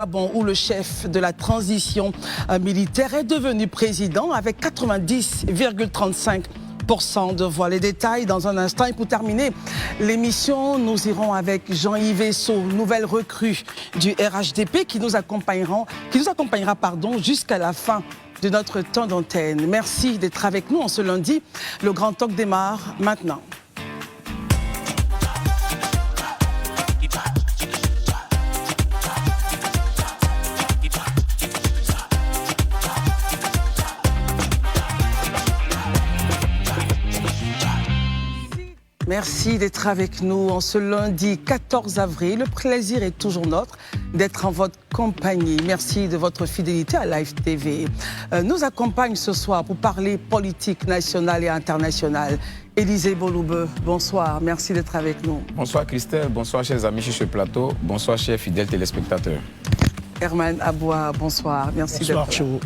Bon, où le chef de la transition militaire est devenu président avec 90,35% de voix. Les détails dans un instant. Et pour terminer l'émission, nous irons avec Jean-Yves Esso, nouvelle recrue du RHDP qui nous accompagnera jusqu'à la fin de notre temps d'antenne. Merci d'être avec nous en ce lundi. Le Grand Talk démarre maintenant. Merci d'être avec nous en ce lundi 14 avril. Le plaisir est toujours nôtre d'être en votre compagnie. Merci de votre fidélité à Live TV. Nous accompagne ce soir pour parler politique nationale et internationale. Élisée Boloube, bonsoir. Merci d'être avec nous. Bonsoir Christelle, bonsoir chers amis sur ce plateau, bonsoir chers fidèles téléspectateurs. Herman Aboua, bonsoir. Merci d'être là. Bonsoir.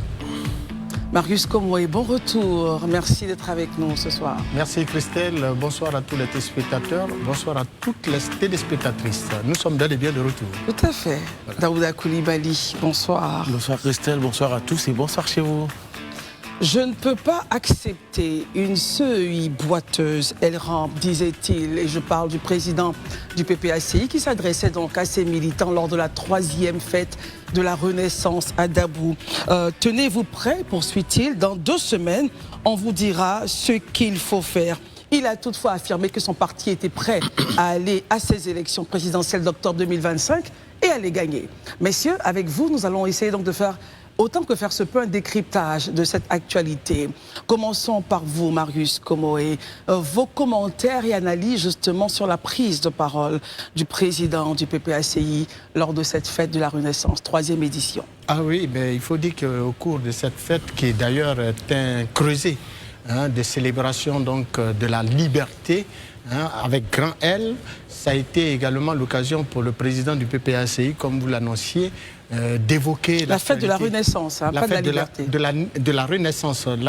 Marius Komoé, bon retour. Merci d'être avec nous ce soir. Merci Christelle. Bonsoir à tous les téléspectateurs. Bonsoir à toutes les téléspectatrices. Nous sommes bel et bien de retour. Tout à fait. Voilà. Daouda Koulibaly, bonsoir. Bonsoir Christelle, bonsoir à tous et bonsoir chez vous. Je ne peux pas accepter une CEI boiteuse, elle rampe, disait-il, et je parle du président du PPACI qui s'adressait donc à ses militants lors de la 3e fête de la Renaissance à Dabou. Tenez-vous prêts, poursuit-il, dans 2 semaines, on vous dira ce qu'il faut faire. Il a toutefois affirmé que son parti était prêt à aller à ces élections présidentielles d'octobre 2025 et à les gagner. Messieurs, avec vous, nous allons essayer donc de faire autant que faire se peut un décryptage de cette actualité. Commençons par vous, Marius Komoé. Vos commentaires et analyses justement sur la prise de parole du président du PPACI lors de cette fête de la Renaissance, 3e édition. Ah oui, il faut dire qu'au cours de cette fête, qui d'ailleurs est un creuset de célébration donc, de la liberté, avec grand L, ça a été également l'occasion pour le président du PPACI, comme vous l'annonciez, d'évoquer la fête de la Renaissance, la pas fête de la liberté. De la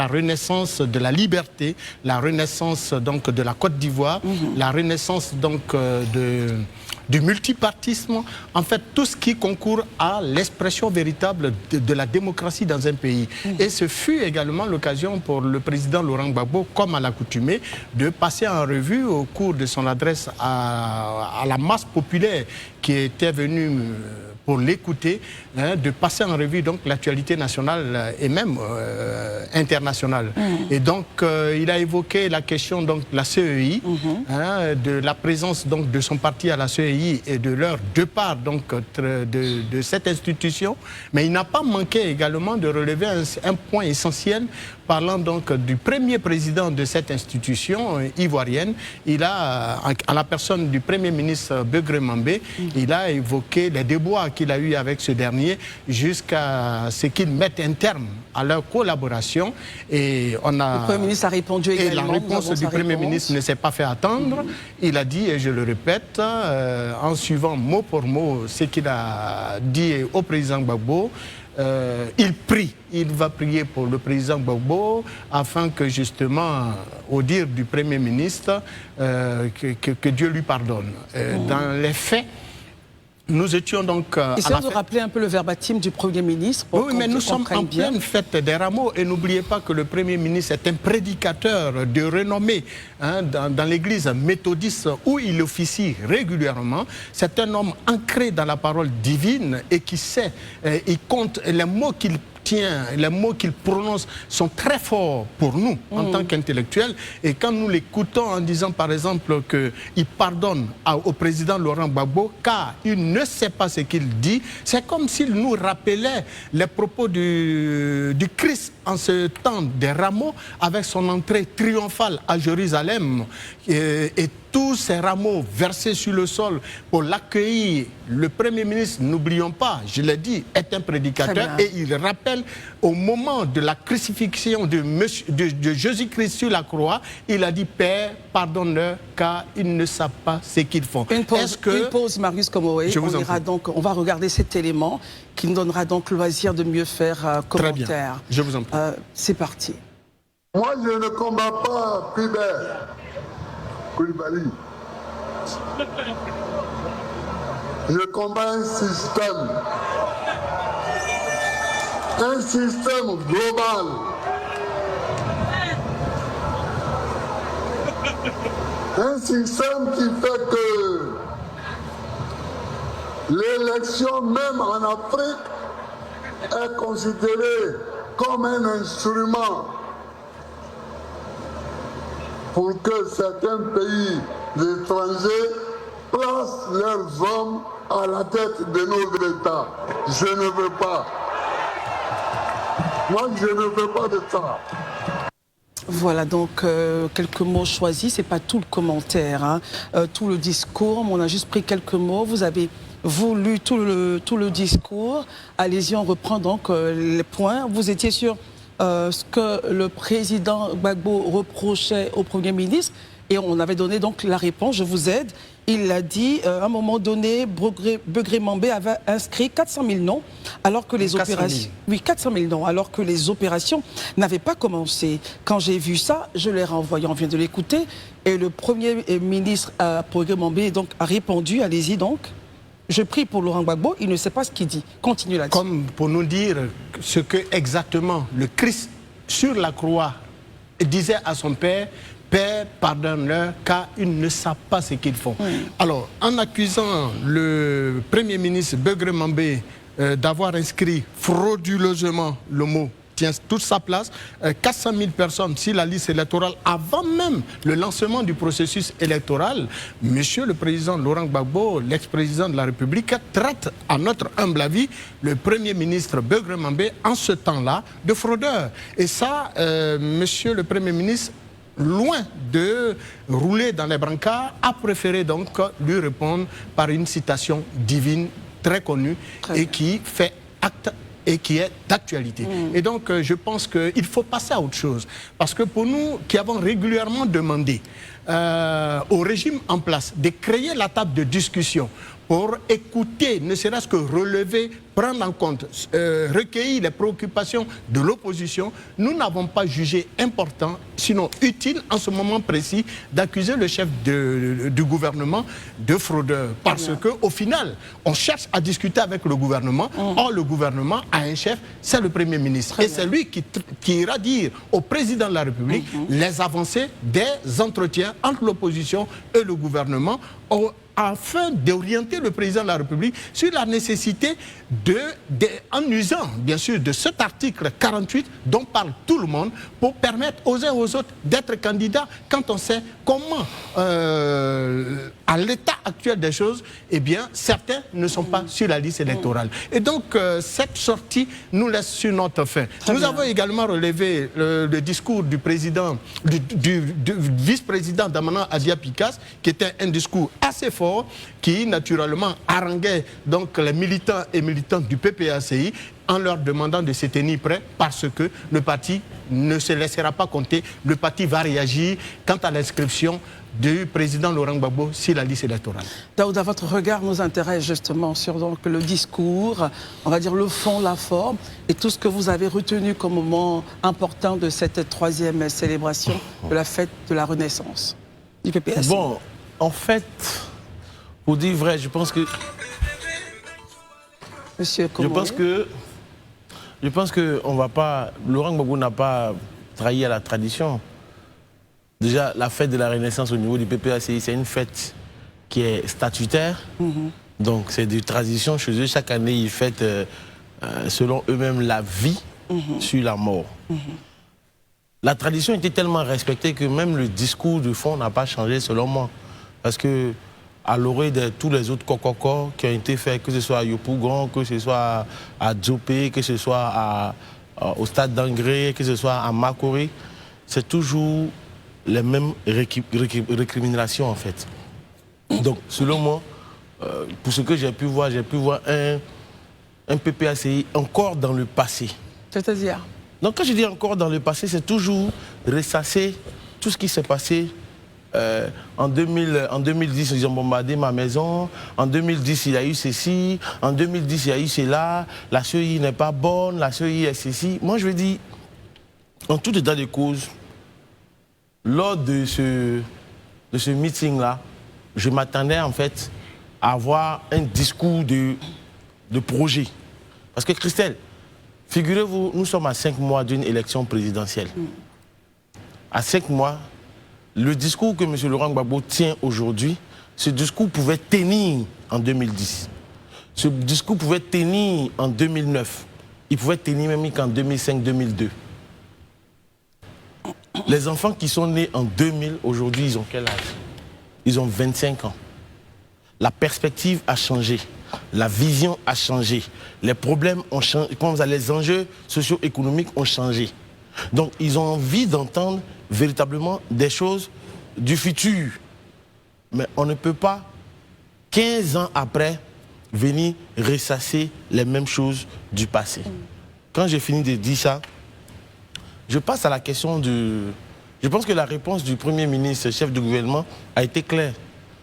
Renaissance de la liberté, la Renaissance donc de la Côte d'Ivoire, la Renaissance donc du multipartisme, en fait tout ce qui concourt à l'expression véritable de la démocratie dans un pays. Et ce fut également l'occasion pour le président Laurent Gbagbo, comme à l'accoutumée, de passer en revue au cours de son adresse à la masse populaire qui était venue pour l'écouter, de passer en revue donc l'actualité nationale et même internationale. Et donc il a évoqué la question donc de la CEI, de la présence donc de son parti à la CEI et de leur départ donc de cette institution, mais il n'a pas manqué également de relever un point essentiel parlant donc du premier président de cette institution ivoirienne. Il a, à la personne du premier ministre Begré Mambé, il a évoqué les déboires qu'il a eu avec ce dernier jusqu'à ce qu'ils mettent un terme à leur collaboration. Et on a... Le Premier ministre a répondu également. Et la réponse du Premier ministre ne s'est pas fait attendre. Il a dit, et je le répète, en suivant mot pour mot ce qu'il a dit au président Gbagbo, il va prier pour le président Gbagbo afin que justement, au dire du Premier ministre, que Dieu lui pardonne. Dans les faits, nous étions donc... Essayons de rappeler un peu le verbatim du Premier ministre. Oui, mais nous sommes en pleine fête des rameaux et n'oubliez pas que le Premier ministre est un prédicateur de renommée dans l'église méthodiste où il officie régulièrement. C'est un homme ancré dans la parole divine et qui sait, il compte les mots qu'il tient, les mots qu'il prononce sont très forts pour nous en tant qu'intellectuels. Et quand nous l'écoutons en disant par exemple qu'il pardonne au président Laurent Gbagbo car il ne sait pas ce qu'il dit, c'est comme s'il nous rappelait les propos du Christ en ce temps des rameaux avec son entrée triomphale à Jérusalem et tous ces rameaux versés sur le sol pour l'accueillir. Le Premier ministre, n'oublions pas, je l'ai dit, est un prédicateur et il rappelle au moment de la crucifixion de Jésus-Christ sur la croix, il a dit « Père, pardonne-leur car ils ne savent pas ce qu'ils font ». Une pause, Marius Komoé. On va regarder cet élément qui nous donnera donc le loisir de mieux faire commentaire. Très bien, je vous en prie. C'est parti. Moi, je ne combats pas Philbert Koulibaly. Je combats un système un système global. Un système qui fait que l'élection, même en Afrique, est considérée comme un instrument pour que certains pays étrangers placent leurs hommes à la tête de nos États. Je ne veux pas. Moi, je ne veux pas de ça. Voilà donc quelques mots choisis, c'est pas tout le commentaire, hein, tout le discours, mais on a juste pris quelques mots. Vous avez lu tout le discours. Allez-y, on reprend donc les points. Vous étiez sur ce que le président Gbagbo reprochait au Premier ministre et on avait donné donc la réponse. Je vous aide. Il l'a dit, à un moment donné, Begré-Mambé avait inscrit 400 000 noms, alors que les opérations... Oui, 400 000 noms, alors que les opérations n'avaient pas commencé. Quand j'ai vu ça, je l'ai renvoyé, on vient de l'écouter, et le Premier ministre, Begré-Mambé, donc, a répondu, allez-y donc. Je prie pour Laurent Gbagbo, il ne sait pas ce qu'il dit. Continue là-dessus. Comme pour nous dire ce que exactement le Christ sur la croix disait à son Père, Père, pardonne-leur, car ils ne savent pas ce qu'ils font. Alors, en accusant le Premier ministre Begré-Mambé d'avoir inscrit frauduleusement le mot tient toute sa place, 400 000 personnes sur la liste électorale avant même le lancement du processus électoral, monsieur le président Laurent Gbagbo, l'ex-président de la République, traite, à notre humble avis, le Premier ministre Begré-Mambé en ce temps-là de fraudeur. Et ça, monsieur le Premier ministre, loin de rouler dans les brancards, a préféré donc lui répondre par une citation divine très connue et qui fait acte et qui est d'actualité. Et donc, je pense qu'il faut passer à autre chose. Parce que pour nous, qui avons régulièrement demandé au régime en place de créer la table de discussion pour écouter, ne serait-ce que relever, prendre en compte, recueillir les préoccupations de l'opposition, nous n'avons pas jugé important, sinon utile en ce moment précis, d'accuser le chef du gouvernement de fraudeur. Parce qu'au final, on cherche à discuter avec le gouvernement. Or, le gouvernement a un chef, c'est le Premier ministre. Et c'est lui qui ira dire au président de la République les avancées des entretiens entre l'opposition et le gouvernement afin d'orienter le président de la République sur la nécessité en usant, bien sûr, de cet article 48 dont parle tout le monde, pour permettre aux uns et aux autres d'être candidats quand on sait comment, à l'état actuel des choses, eh bien, certains ne sont pas sur la liste électorale. Et donc, cette sortie nous laisse sur notre fin. Nous avons également relevé le discours du président, du vice-président Damana Adia Pikas, qui était un discours assez fort, qui naturellement haranguait donc les militants et militantes du PPACI en leur demandant de se tenir prêts parce que le parti ne se laissera pas compter. Le parti va réagir quant à l'inscription du président Laurent Gbagbo sur la liste électorale. Daouda, votre regard nous intéresse justement sur donc, le discours, on va dire le fond, la forme, et tout ce que vous avez retenu comme moment important de cette troisième célébration de la fête de la Renaissance du PPACI. Bon, en fait, pour dire vrai, je pense que... Monsieur Je pense que on va pas... Laurent Gbagbo n'a pas trahi à la tradition. Déjà, la fête de la Renaissance au niveau du PPACI, c'est une fête qui est statutaire. Donc, c'est de tradition chez eux. Chaque année, ils fêtent, selon eux-mêmes, la vie sur la mort. La tradition était tellement respectée que même le discours de fond n'a pas changé, selon moi. Parce que à l'orée de tous les autres cococos qui ont été faits, que ce soit à Yopougon, que ce soit à Djopé, que ce soit au stade d'Angré, que ce soit à Makori, c'est toujours les mêmes récriminations en fait. Donc selon moi, pour ce que j'ai pu voir un PPACI encore dans le passé. C'est-à-dire? Donc quand je dis encore dans le passé, c'est toujours ressasser tout ce qui s'est passé. En 2010, ils ont bombardé ma maison. En 2010, il y a eu ceci. En 2010, il y a eu cela. La CEI n'est pas bonne. La CEI est ceci. Moi, je veux dire, en tout état de cause, lors de ce meeting-là, je m'attendais en fait à avoir un discours de projet. Parce que Christelle, Figurez-vous, nous sommes à 5 mois d'une élection présidentielle. À 5 mois, le discours que M. Laurent Gbagbo tient aujourd'hui, ce discours pouvait tenir en 2010. Ce discours pouvait tenir en 2009. Il pouvait tenir même qu'en 2005-2002. Les enfants qui sont nés en 2000, aujourd'hui, ils ont quel âge? Ils ont 25 ans. La perspective a changé. La vision a changé. Les problèmes ont changé. Les enjeux socio-économiques ont changé. Donc, ils ont envie d'entendre véritablement des choses du futur. Mais on ne peut pas, 15 ans après, venir ressasser les mêmes choses du passé. Quand j'ai fini de dire ça, je passe à la question du... Je pense que la réponse du Premier ministre, chef du gouvernement, a été claire.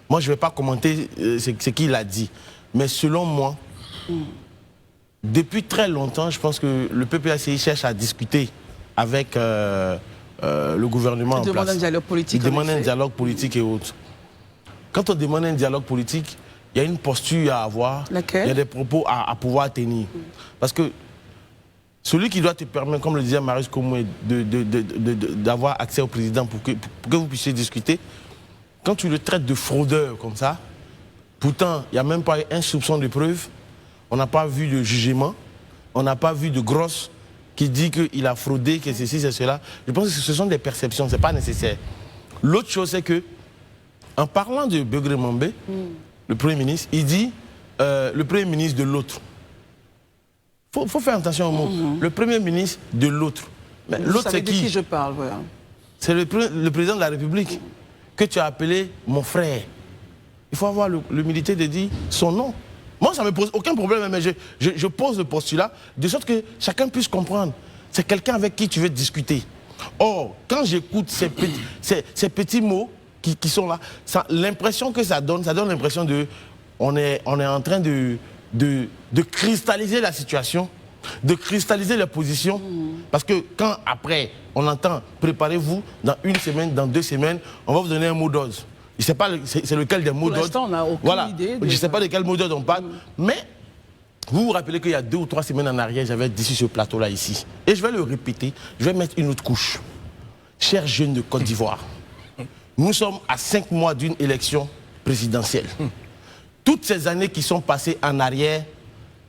Moi, je ne vais pas commenter ce qu'il a dit. Mais selon moi, depuis très longtemps, je pense que le PPACI cherche à discuter avec le gouvernement en place. Il demande un dialogue politique. Il demande un dialogue politique et autres. Quand on demande un dialogue politique, il y a une posture à avoir. Laquelle? Il y a des propos à pouvoir tenir. Parce que celui qui doit te permettre, comme le disait Marius Komoué, d'avoir accès au président pour que vous puissiez discuter, quand tu le traites de fraudeur comme ça, pourtant, il n'y a même pas un soupçon de preuve, on n'a pas vu de jugement, on n'a pas vu de grosse qui dit qu'il a fraudé, que ceci, c'est cela. Je pense que ce sont des perceptions, ce n'est pas nécessaire. L'autre chose, c'est que, en parlant de Begré Mambé, le Premier ministre, il dit le Premier ministre de l'autre. Il faut faire attention au mot. Le Premier ministre de l'autre. L'autre, c'est qui? De qui je parle, voilà. C'est le président de la République que tu as appelé mon frère. Il faut avoir l'humilité de dire son nom. Moi, ça ne me pose aucun problème, mais je pose le postulat de sorte que chacun puisse comprendre. C'est quelqu'un avec qui tu veux discuter. Or, quand j'écoute ces petits mots qui sont là, l'impression que ça donne l'impression de... On est en train de cristalliser la situation, de cristalliser les positions. Parce que quand après, on entend « préparez-vous, dans 1 semaine, dans 2 semaines, on va vous donner un mot d'ordre ». Je ne sais pas c'est lequel des mots d'ordre. Pour l'instant, on n'a aucune idée. Je ne sais pas de quel mot d'ordre on parle. Mais vous vous rappelez qu'il y a 2 ou 3 semaines en arrière, j'avais dit sur ce plateau-là ici. Et je vais le répéter, je vais mettre une autre couche. Chers jeunes de Côte d'Ivoire, nous sommes à 5 mois d'une élection présidentielle. Toutes ces années qui sont passées en arrière,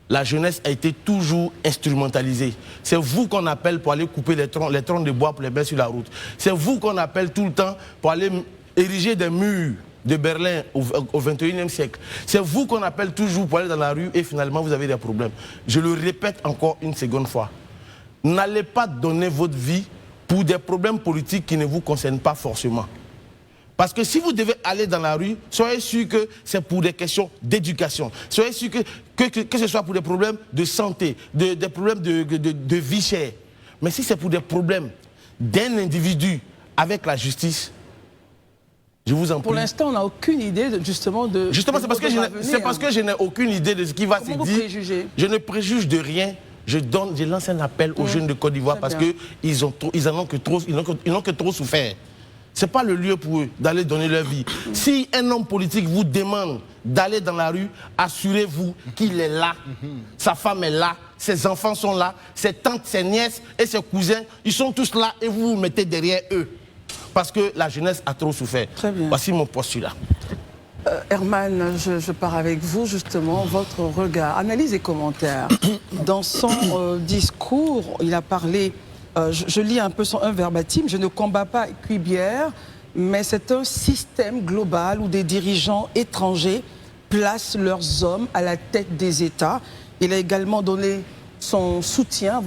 la jeunesse a été toujours instrumentalisée. C'est vous qu'on appelle pour aller couper les troncs de bois pour les mettre sur la route. C'est vous qu'on appelle tout le temps pour aller ériger des murs de Berlin au 21e siècle. C'est vous qu'on appelle toujours pour aller dans la rue et finalement vous avez des problèmes. Je le répète encore une seconde fois. N'allez pas donner votre vie pour des problèmes politiques qui ne vous concernent pas forcément. Parce que si vous devez aller dans la rue, soyez sûr que c'est pour des questions d'éducation. Soyez sûr que ce soit pour des problèmes de santé, des problèmes de vie chère. Mais si c'est pour des problèmes d'un individu avec la justice, je vous en prie. Pour l'instant, on n'a aucune idée justement de... Justement, c'est parce que je n'ai aucune idée de ce qui va se dire. Je ne préjuge de rien. Je lance un appel aux jeunes de Côte d'Ivoire parce qu'ils n'ont que trop souffert. Ce n'est pas le lieu pour eux d'aller donner leur vie. Si un homme politique vous demande d'aller dans la rue, assurez-vous qu'il est là. Sa femme est là, ses enfants sont là, ses tantes, ses nièces et ses cousins, ils sont tous là et vous vous mettez derrière eux. Parce que la jeunesse a trop souffert. Très bien. Voici mon postulat. Herman, je pars avec vous justement, votre regard, analyse et commentaire. Dans son discours, il a parlé... je lis un peu un verbatim, je ne combats pas Cuibière, mais c'est un système global où des dirigeants étrangers placent leurs hommes à la tête des États. Il a également donné son soutien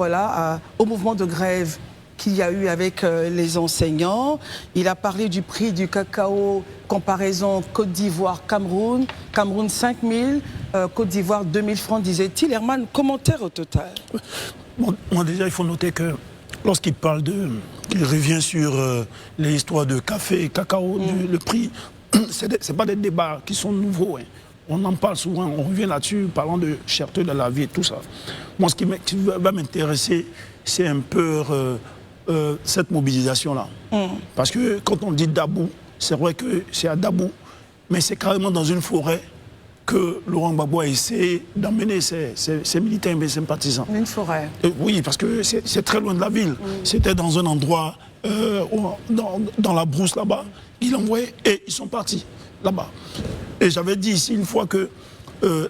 au mouvement de grève qu'il y a eu avec les enseignants. Il a parlé du prix du cacao, comparaison Côte d'Ivoire-Cameroun. Cameroun 5 000, Côte d'Ivoire 2 000 francs, disait-il. Herman, commentaire au total. Bon, moi déjà, il faut noter que lorsqu'il parle qu'il revient sur les histoires de café et cacao, le prix, ce n'est pas des débats qui sont nouveaux. Hein. On en parle souvent, on revient là-dessus, parlant de cherté de la vie et tout ça. Moi, ce qui va m'intéresser, c'est un peu cette mobilisation-là. Parce que quand on dit Dabou, c'est vrai que c'est à Dabou, mais c'est carrément dans une forêt que Laurent Gbagbo a essayé d'emmener ses militants et ses sympathisants. Une forêt. Oui, parce que c'est très loin de la ville. C'était dans un endroit, dans la brousse là-bas. Il envoyait et ils sont partis là-bas. Et j'avais dit ici une fois que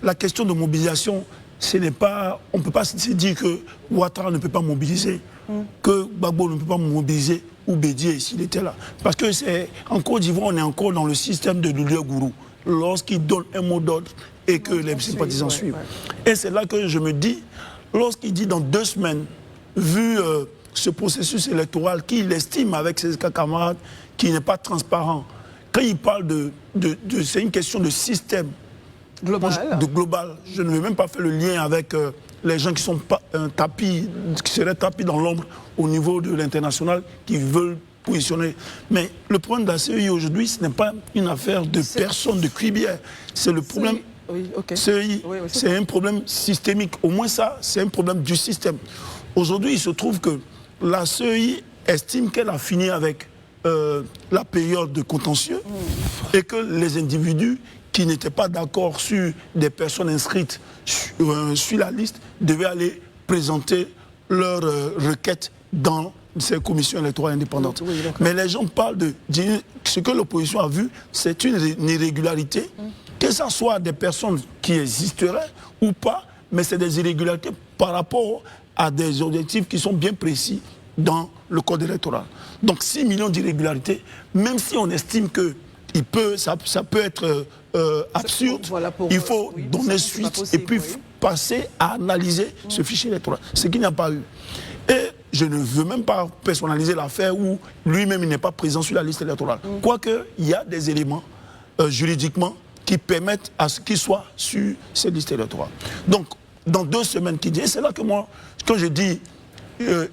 la question de mobilisation, ce n'est pas, on ne peut pas se dire que Ouattara ne peut pas mobiliser, que Gbagbo ne peut pas mobiliser, ou Bédié s'il était là. Parce que en Côte d'Ivoire, on est encore dans le système de leader gourou. Lorsqu'il donne un mot d'ordre et que les sympathisants suivent. Et c'est là que je me dis, lorsqu'il dit dans 2 semaines, vu ce processus électoral qu'il estime avec ses camarades, qui n'est pas transparent, quand il parle c'est une question de système global, je ne vais même pas faire le lien avec les gens qui sont qui seraient tapis dans l'ombre au niveau de l'international, qui veulent positionner. Mais le problème de la CEI aujourd'hui, ce n'est pas une affaire de personne, de cuibière. C'est le problème. CEI, c'est un problème systémique. Au moins ça, c'est un problème du système. Aujourd'hui, il se trouve que la CEI estime qu'elle a fini avec la période de contentieux et que les individus qui n'étaient pas d'accord sur des personnes inscrites sur la liste devaient aller présenter leur requête dans ces commissions électorales indépendantes. Mais les gens parlent de ce que l'opposition a vu, c'est une irrégularité, que ce soit des personnes qui existeraient ou pas, mais c'est des irrégularités par rapport à des objectifs qui sont bien précis dans le code électoral. Donc 6 millions d'irrégularités, même si on estime que ça peut être absurde, il faut donner suite et puis passer à analyser ce fichier électoral, ce qu'il n'y a pas eu. Et je ne veux même pas personnaliser l'affaire où lui-même il n'est pas présent sur la liste électorale. Quoique, il y a des éléments juridiquement qui permettent à ce qu'il soit sur cette liste électorale. Donc, dans 2 semaines qui disent, c'est là que moi, quand je dis,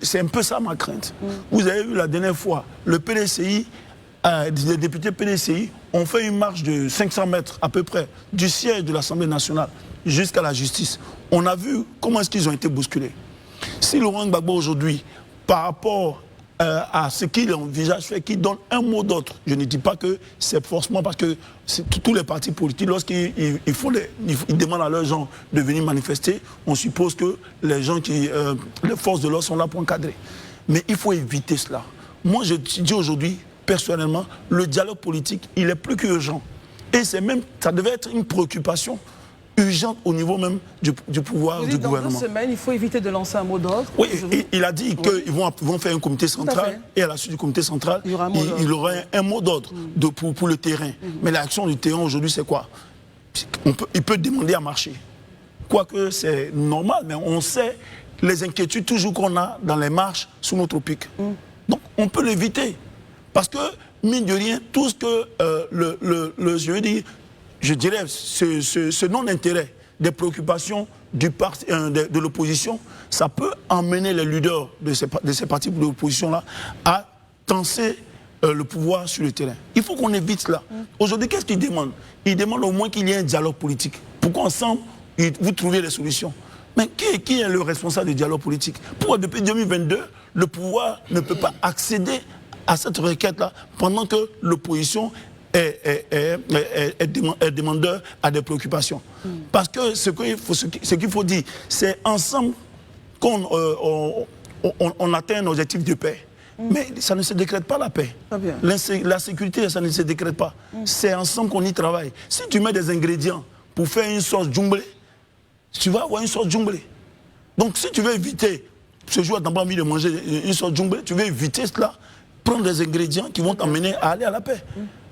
c'est un peu ça ma crainte. Vous avez vu la dernière fois, le PDCI, les députés PDCI ont fait une marche de 500 mètres à peu près du siège de l'Assemblée nationale jusqu'à la justice. On a vu comment est-ce qu'ils ont été bousculés. Si Laurent Gbagbo aujourd'hui, par rapport à ce qu'il envisage faire, qu'il donne un mot d'ordre, je ne dis pas que c'est forcément parce que tous les partis politiques, lorsqu'ils demandent à leurs gens de venir manifester, on suppose que les gens les forces de l'ordre sont là pour encadrer. Mais il faut éviter cela. Moi, je dis aujourd'hui, personnellement, le dialogue politique, il est plus qu'urgent. Et ça devait être une préoccupation urgente au niveau même du pouvoir du gouvernement. Dans 2 semaines, il faut éviter de lancer un mot d'ordre. Oui, il a dit qu'ils vont faire un comité central et à la suite du comité central, il y aura un mot d'ordre pour le terrain. Mais l'action du terrain aujourd'hui, c'est quoi? Il peut demander à marcher. Quoique c'est normal, mais on sait les inquiétudes toujours qu'on a dans les marches sous nos tropiques. Donc on peut l'éviter. Parce que, mine de rien, tout ce que je dirais, ce non-intérêt des préoccupations de l'opposition, ça peut emmener les leaders de ces partis de l'opposition-là à tenser le pouvoir sur le terrain. Il faut qu'on évite cela. Aujourd'hui, qu'est-ce qu'ils demandent? Ils demandent au moins qu'il y ait un dialogue politique. Pourquoi ensemble, vous trouvez les solutions? Mais qui est le responsable du dialogue politique? Pourquoi depuis 2022, le pouvoir ne peut pas accéder à cette requête-là pendant que l'opposition est demandeur à des préoccupations? Parce que ce qu'il faut dire, c'est ensemble qu'on atteint un objectif de paix. Mais ça ne se décrète pas la paix. La sécurité, ça ne se décrète pas. C'est ensemble qu'on y travaille. Si tu mets des ingrédients pour faire une sauce jumblée, tu vas avoir une sauce jumblée. Donc si tu veux éviter, ce jour tu n'as pas envie de manger une sauce jumblée, tu veux éviter cela, prendre des ingrédients qui vont t'emmener à aller à la paix.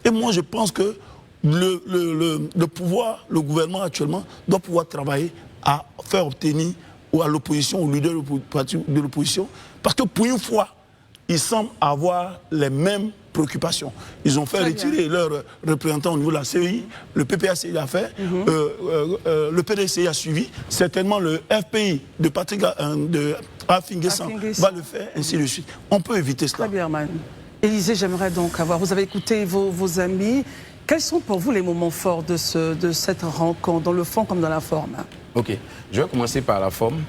Et moi, je pense que le pouvoir, le gouvernement actuellement, doit pouvoir travailler à faire obtenir à l'opposition, aux leaders de l'opposition, parce que pour une fois, ils semblent avoir les mêmes préoccupations. Ils ont fait retirer leurs représentants au niveau de la CEI, le PPACI a fait, le PDCI a suivi, certainement le FPI de Patrick Afinguessan va le faire, ainsi de suite. On peut éviter cela. Très bien, man. Élisée, j'aimerais donc avoir, vous avez écouté vos amis, quels sont pour vous les moments forts de cette rencontre, dans le fond comme dans la forme? Ok, je vais commencer par la forme.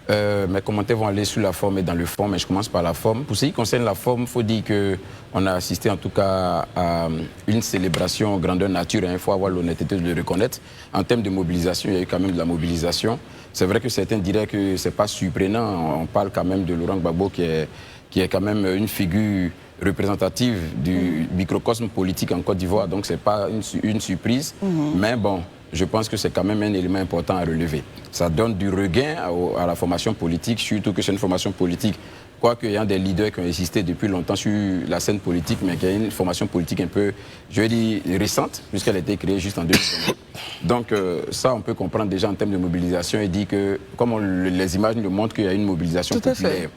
Mes commentaires vont aller sur la forme et dans le fond, mais je commence par la forme. Pour ce qui concerne la forme, il faut dire qu'on a assisté en tout cas à une célébration grandeur nature, il faut avoir l'honnêteté de le reconnaître. En termes de mobilisation, il y a eu quand même de la mobilisation. C'est vrai que certains diraient que ce n'est pas surprenant, on parle quand même de Laurent Gbagbo qui est quand même une figure représentative du microcosme politique en Côte d'Ivoire, donc ce n'est pas une surprise, mais bon, je pense que c'est quand même un élément important à relever. Ça donne du regain à la formation politique, surtout que c'est une formation politique, quoique il y a des leaders qui ont existé depuis longtemps sur la scène politique, mais qui a une formation politique un peu, je vais dire, récente, puisqu'elle a été créée juste en 2020. Donc ça, on peut comprendre déjà en termes de mobilisation et dire que, comme les images nous le montrent, qu'il y a une mobilisation populaire.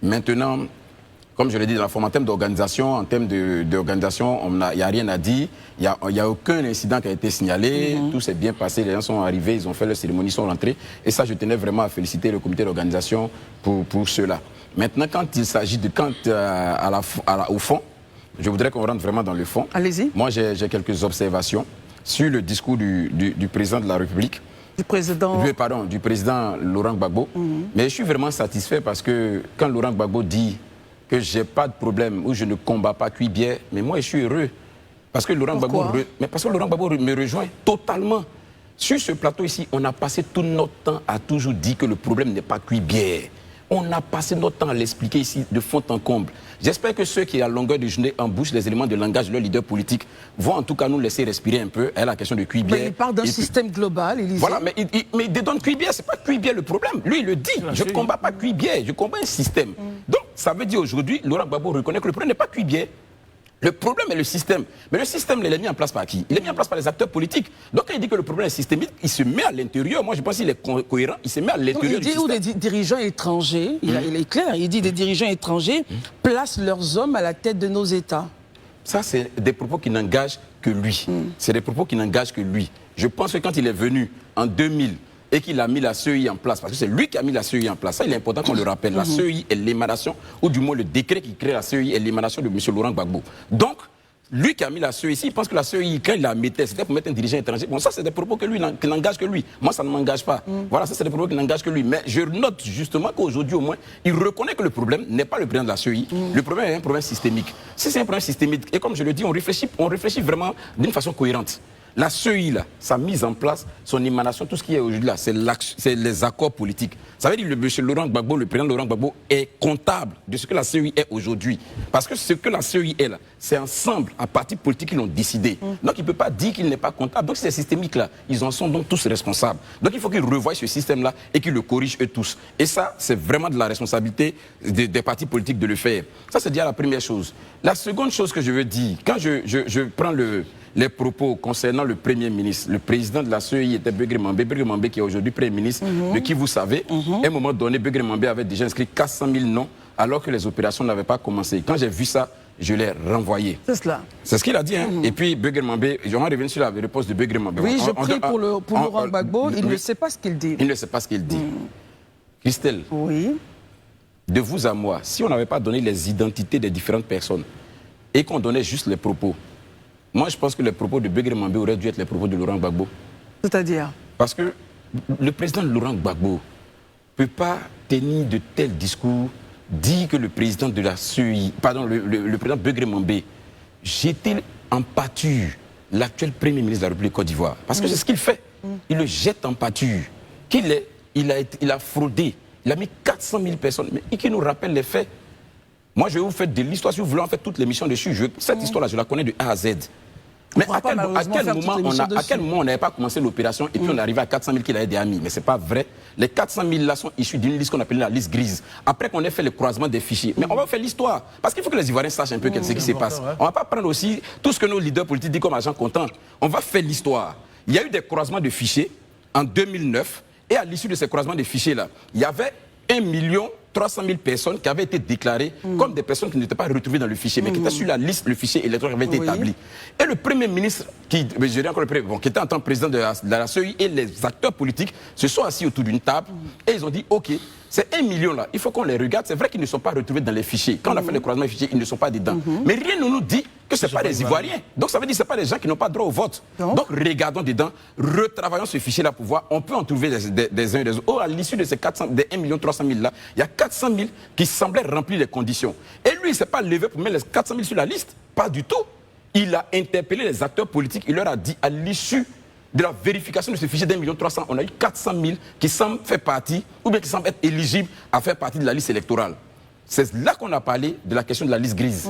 Maintenant, comme je l'ai dit, en termes d'organisation, il n'y a rien à dire. Il n'y a aucun incident qui a été signalé. Tout s'est bien passé. Les gens sont arrivés, ils ont fait leur cérémonie, ils sont rentrés. Et ça, je tenais vraiment à féliciter le comité d'organisation pour cela. Maintenant, quand il s'agit au fond, je voudrais qu'on rentre vraiment dans le fond. Allez-y. Moi, j'ai quelques observations sur le discours du président de la République. Du président Laurent Gbagbo. Mais je suis vraiment satisfait parce que quand Laurent Gbagbo dit que je n'ai pas de problème ou je ne combats pas Cuibière, mais moi je suis heureux. Parce que Laurent Gbagbo me rejoint totalement. Sur ce plateau ici, on a passé tout notre temps à toujours dire que le problème n'est pas Cuibière. On a passé notre temps à l'expliquer ici de fond en comble. J'espère que ceux qui, à longueur de journée, embouchent les éléments de langage de leur leader politique vont en tout cas nous laisser respirer un peu. La question de Cuibière. Mais il parle d'un système global, Élisée. Voilà, mais il dédonne Cuibière, ce n'est pas Cuibière le problème. Lui, il le dit. Je ne combats pas Cuibière, je combats un système. Donc, ça veut dire aujourd'hui, Laurent Gbagbo reconnaît que le problème n'est pas Cuibière. Le problème est le système. Mais le système, il est mis en place par qui? Il est mis en place par les acteurs politiques. Donc quand il dit que le problème est systémique, il se met à l'intérieur. Moi, je pense qu'il est cohérent. Il se met à l'intérieur du système. Il dit où des dirigeants étrangers, il est clair, il dit des dirigeants étrangers placent leurs hommes à la tête de nos États. Ça, c'est des propos qui n'engagent que lui. C'est des propos qui n'engagent que lui. Je pense que quand il est venu en 2000, et qu'il a mis la CEI en place, parce que c'est lui qui a mis la CEI en place. Ça, il est important qu'on le rappelle. La CEI est l'émanation, ou du moins le décret qui crée la CEI est l'émanation de M. Laurent Gbagbo. Donc, lui qui a mis la CEI ici, il pense que la CEI, quand il la mettait, c'était pour mettre un dirigeant étranger. Bon, ça, c'est des propos qui n'engagent que lui. Moi, ça ne m'engage pas. Voilà, ça, c'est des propos qui n'engagent que lui. Mais je note justement qu'aujourd'hui, au moins, il reconnaît que le problème n'est pas le président de la CEI. Le problème est un problème systémique. Si c'est un problème systémique, et comme je le dis, on réfléchit vraiment d'une façon cohérente. La CEI, là, sa mise en place, son émanation, tout ce qui est aujourd'hui là, c'est les accords politiques. Ça veut dire que le Laurent Gbagbo, le président Laurent Gbagbo, est comptable de ce que la CEI est aujourd'hui. Parce que ce que la CEI est là, c'est ensemble, à partis politiques qui l'ont décidé. Donc il ne peut pas dire qu'il n'est pas comptable. Donc ces systémiques-là, ils en sont donc tous responsables. Donc il faut qu'ils revoient ce système-là et qu'ils le corrigent eux tous. Et ça, c'est vraiment de la responsabilité des partis politiques de le faire. Ça, c'est déjà la première chose. La seconde chose que je veux dire, quand je prends les propos concernant le Premier ministre. Le président de la CEI était Begré Mambé. Begré Mambé qui est aujourd'hui Premier ministre, de qui vous savez. À un moment donné, Begré Mambé avait déjà inscrit 400 000 noms alors que les opérations n'avaient pas commencé. Quand j'ai vu ça, je l'ai renvoyé. C'est cela. C'est ce qu'il a dit. Et puis Begré Mambé, je vais revenir sur la réponse de Begré Mambé. Oui, je prie pour Laurent Gbagbo, il ne sait pas ce qu'il dit. Il ne sait pas ce qu'il dit. Christelle, de vous à moi, si on n'avait pas donné les identités des différentes personnes et qu'on donnait juste les propos, moi, je pense que les propos de Begré Mambé auraient dû être les propos de Laurent Gbagbo. C'est-à-dire? Parce que le président Laurent Gbagbo ne peut pas tenir de tels discours, dire que le président de la CEI, pardon, le président Begré Mambé, jetait en pâture l'actuel Premier ministre de la République Côte d'Ivoire. Parce que c'est ce qu'il fait. Il le jette en pâture. Il a fraudé. Il a mis 400 000 personnes. Mais qui nous rappelle les faits? Moi, je vais vous faire de l'histoire, si vous voulez en faire toute l'émission dessus. Cette histoire-là, je la connais de A à Z. Mais à quel moment on n'avait pas commencé l'opération et puis on est arrivé à 400 000 qu'il avait des amis? Mais ce n'est pas vrai. Les 400 000 là sont issus d'une liste qu'on appelle la liste grise. Après qu'on ait fait le croisement des fichiers. Mais on va faire l'histoire. Parce qu'il faut que les Ivoiriens sachent un peu ce qui se passe. On ne va pas prendre aussi tout ce que nos leaders politiques disent comme agents comptants. On va faire l'histoire. Il y a eu des croisements de fichiers en 2009. Et à l'issue de ces croisements de fichiers-là, il y avait 1 300 000 personnes qui avaient été déclarées comme des personnes qui n'étaient pas retrouvées dans le fichier, mais qui étaient sur la liste, le fichier électoral avait été établi. Et le Premier ministre, qui était en tant que président de la CEI, et les acteurs politiques se sont assis autour d'une table et ils ont dit, OK, Ces 1 million là, il faut qu'on les regarde. C'est vrai qu'ils ne sont pas retrouvés dans les fichiers. Quand on a fait le croisement des fichiers, ils ne sont pas dedans. Mais rien ne nous dit que ce ne sont pas des Ivoiriens. Donc ça veut dire que ce ne sont pas des gens qui n'ont pas droit au vote. Donc regardons dedans, retravaillons ce fichier-là pour voir. On peut en trouver des uns et des autres. Oh, à l'issue de ces 1 300 000 là, il y a 400 000 qui semblaient remplir les conditions. Et lui, il ne s'est pas levé pour mettre les 400 000 sur la liste. Pas du tout. Il a interpellé les acteurs politiques. Il leur a dit, à l'issue de la vérification de ce fichier d'1 300 000, on a eu 400 000 qui semblent faire partie, ou bien qui semblent être éligibles à faire partie de la liste électorale. C'est là qu'on a parlé de la question de la liste grise.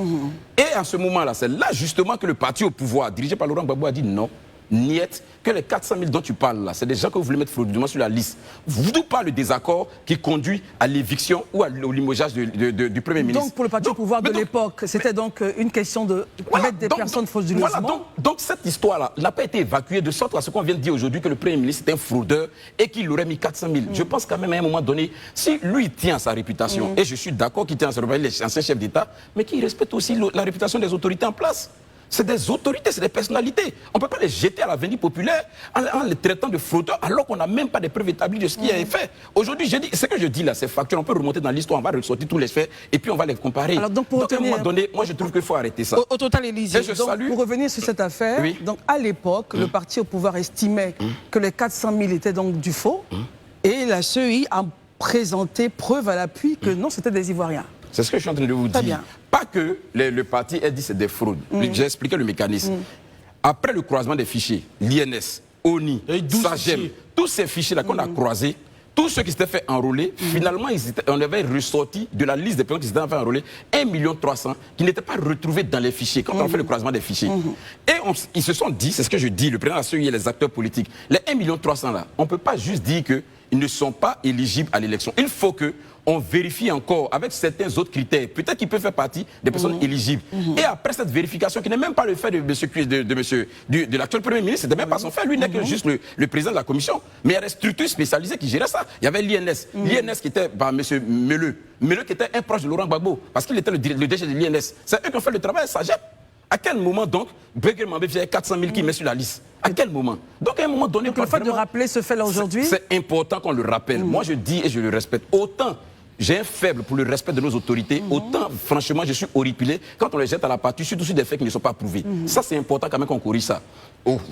Et à ce moment-là, c'est là justement que le parti au pouvoir, dirigé par Laurent Gbagbo, a dit non, niet, que les 400 000 dont tu parles là, c'est des gens que vous voulez mettre frauduleusement sur la liste. D'où pas le désaccord qui conduit à l'éviction ou au limogeage du Premier ministre. Donc pour le parti au pouvoir de l'époque, c'était donc une question de mettre des personnes frauduleusement. Voilà, donc cette histoire-là n'a pas été évacuée de sorte à ce qu'on vient de dire aujourd'hui que le Premier ministre est un fraudeur et qu'il aurait mis 400 000. Je pense quand même à un moment donné, si lui tient à sa réputation, et je suis d'accord qu'il tient à sa réputation, les anciens chefs d'État, mais qu'il respecte aussi la réputation des autorités en place. C'est des autorités, c'est des personnalités. On ne peut pas les jeter à l'avenir populaire en les traitant de fraudeurs alors qu'on n'a même pas de preuves établies de ce qui a été fait. Aujourd'hui, ce que je dis là, c'est factuel. On peut remonter dans l'histoire, on va ressortir tous les faits et puis on va les comparer. Alors donc, à un moment donné, moi je trouve qu'il faut arrêter ça. Au total, Élysée, pour revenir sur cette affaire, donc à l'époque, le parti au pouvoir estimait que les 400 000 étaient donc du faux et la CEI a présenté preuve à l'appui que non, c'était des Ivoiriens. C'est ce que je suis en train de vous dire. Bien. Pas que le parti ait dit c'est des fraudes. J'ai expliqué le mécanisme. Après le croisement des fichiers, l'INS, ONI, SAGEM, tous ces fichiers-là qu'on a croisés, tous ceux qui s'étaient fait enrôler, finalement, on avait ressorti de la liste des personnes qui s'étaient fait enrôler 1 300 000 qui n'étaient pas retrouvés dans les fichiers quand on a fait le croisement des fichiers. Et ils se sont dit, c'est ce que je dis, le président de la CEI et les acteurs politiques, les 1 300 000 là, on ne peut pas juste dire qu'ils ne sont pas éligibles à l'élection. Il faut qu'on vérifie encore avec certains autres critères. Peut-être qu'ils peuvent faire partie des personnes éligibles. Et après cette vérification, qui n'est même pas le fait de l'actuel Premier ministre, ce n'était même pas son fait. Lui n'est que juste le président de la commission. Mais il y a des structures spécialisées qui géraient ça. Il y avait l'INS. L'INS qui était par M. Meleux. Meleux qui était un proche de Laurent Gbagbo, parce qu'il était le DG de l'INS. C'est eux qui ont fait le travail, ça jette. À quel moment donc, Béguer Mambé fait 400 000 qui met sur la liste? À quel moment? Donc à un moment donné... Donc le fait de rappeler ce fait-là aujourd'hui... C'est important qu'on le rappelle. Moi je dis et je le respecte. Autant j'ai un faible pour le respect de nos autorités, autant franchement je suis horripilé quand on les jette à la pâture, surtout sur des faits qui ne sont pas prouvés. Ça c'est important quand même qu'on corrige ça.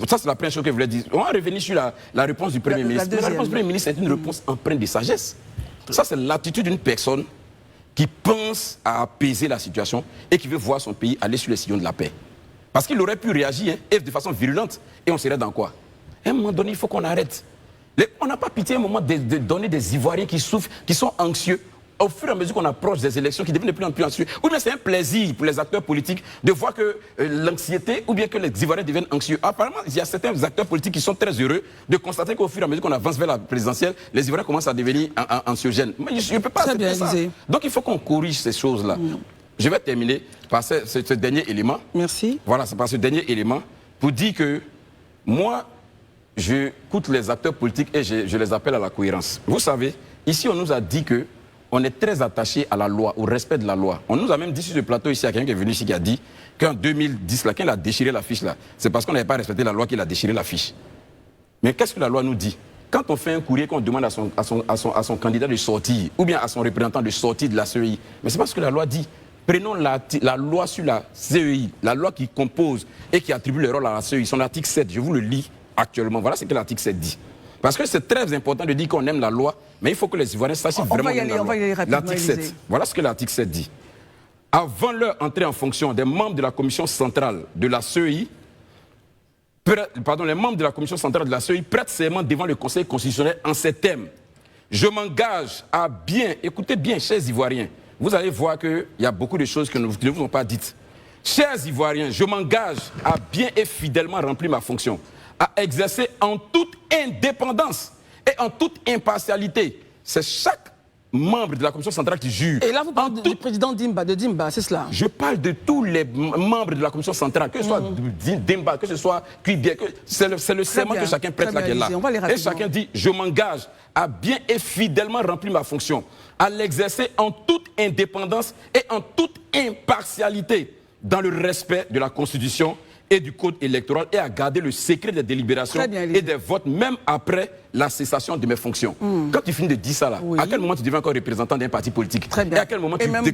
Ça c'est la première chose que je voulais dire. On va revenir sur la réponse du Premier ministre. La réponse du Premier ministre est une réponse empreinte de sagesse. Ça c'est l'attitude d'une personne qui pense à apaiser la situation et qui veut voir son pays aller sur les sillons de la paix. Parce qu'il aurait pu réagir et de façon virulente. Et on serait dans quoi? À un moment donné, il faut qu'on arrête. On n'a pas pitié à un moment de donner des Ivoiriens qui souffrent, qui sont anxieux. Au fur et à mesure qu'on approche des élections, qui deviennent de plus en plus anxieux. Ou bien c'est un plaisir pour les acteurs politiques de voir que l'anxiété, ou bien que les Ivoiriens deviennent anxieux. Apparemment, il y a certains acteurs politiques qui sont très heureux de constater qu'au fur et à mesure qu'on avance vers la présidentielle, les Ivoiriens commencent à devenir anxiogènes. Mais je ne peux pas accepter ça. Donc il faut qu'on corrige ces choses-là. Je vais terminer par ce dernier élément. Merci. Voilà, c'est par ce dernier élément pour dire que moi, j'écoute les acteurs politiques et je les appelle à la cohérence. Vous savez, ici on nous a dit que on est très attaché à la loi, au respect de la loi. On nous a même dit sur ce plateau ici, il y a quelqu'un qui est venu ici qui a dit qu'en 2010, là, quand il a déchiré la fiche, là, c'est parce qu'on n'avait pas respecté la loi qu'il a déchiré la fiche. Mais qu'est-ce que la loi nous dit? Quand on fait un courrier, qu'on demande à son candidat de sortir, ou bien à son représentant de sortir de la CEI, mais c'est pas ce que la loi dit. Prenons la loi sur la CEI, la loi qui compose et qui attribue le rôle à la CEI, son article 7, je vous le lis actuellement. Voilà ce que l'article 7 dit. Parce que c'est très important de dire qu'on aime la loi, mais il faut que les Ivoiriens sachent vraiment la loi. L'article 7, voilà ce que l'article 7 dit. Avant leur entrée en fonction, des membres de la commission centrale de la CEI, les membres de la commission centrale de la CEI prêtent serment devant le Conseil constitutionnel en ces termes. Je m'engage à bien, écoutez bien, chers Ivoiriens, vous allez voir qu'il y a beaucoup de choses que nous ne vous ont pas dites. Chers Ivoiriens, je m'engage à bien et fidèlement remplir ma fonction, à exercer en toute indépendance et en toute impartialité. C'est chaque membre de la commission centrale qui jure. Et là, vous parlez du président Dimba, c'est cela? Je parle de tous les membres de la commission centrale, que ce soit Dimba, que ce soit Cuibia, c'est le serment que chacun prête là qui est là. Et chacun dit, je m'engage à bien et fidèlement remplir ma fonction, à l'exercer en toute indépendance et en toute impartialité, dans le respect de la Constitution et du code électoral et à garder le secret des délibérations et des votes, même après la cessation de mes fonctions. Quand tu finis de dire ça, là, à quel moment tu deviens encore représentant d'un parti politique? Très bien. Et à quel moment et même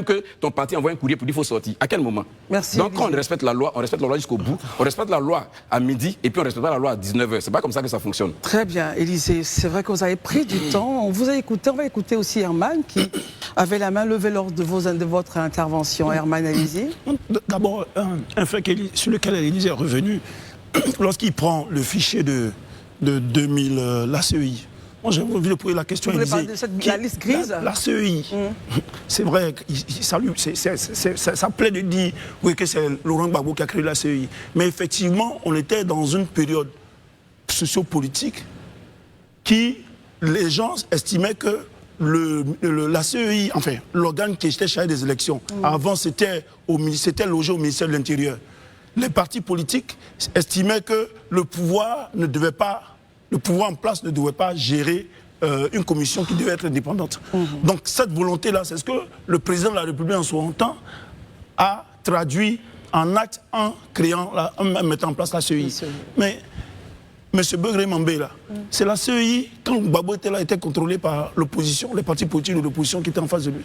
que ton parti envoie un courrier pour dire qu'il faut sortir? À quel moment? Merci. Donc quand on respecte la loi jusqu'au bout. On respecte la loi à midi et puis on respecte la loi à 19h. C'est pas comme ça que ça fonctionne. Très bien, Élisée. C'est vrai que vous avez pris du temps. On vous a écouté. On va écouter aussi Herman qui avait la main levée lors de votre intervention. Herman, allez-y. D'abord, un fait sur lequel Élisée est revenu, lorsqu'il prend le fichier de 2000, la CEI. Moi, j'ai envie de poser la question à Vous voulez Élisée. parler de la liste grise? La CEI. C'est vrai, ça plaît de dire que c'est Laurent Gbagbo qui a créé la CEI. Mais effectivement, on était dans une période sociopolitique qui, les gens estimaient que la CEI, enfin, l'organe qui était chargé des élections, avant c'était logé au ministère de l'Intérieur. Les partis politiques estimaient que le pouvoir en place ne devait pas gérer une commission qui devait être indépendante. Donc cette volonté-là, c'est ce que le président de la République en son temps a traduit en acte en mettant en place la CEI. Mais M. Begré Mambé, là, c'est la CEI, quand Gbagbo était là, était contrôlé par l'opposition, les partis politiques de l'opposition qui étaient en face de lui.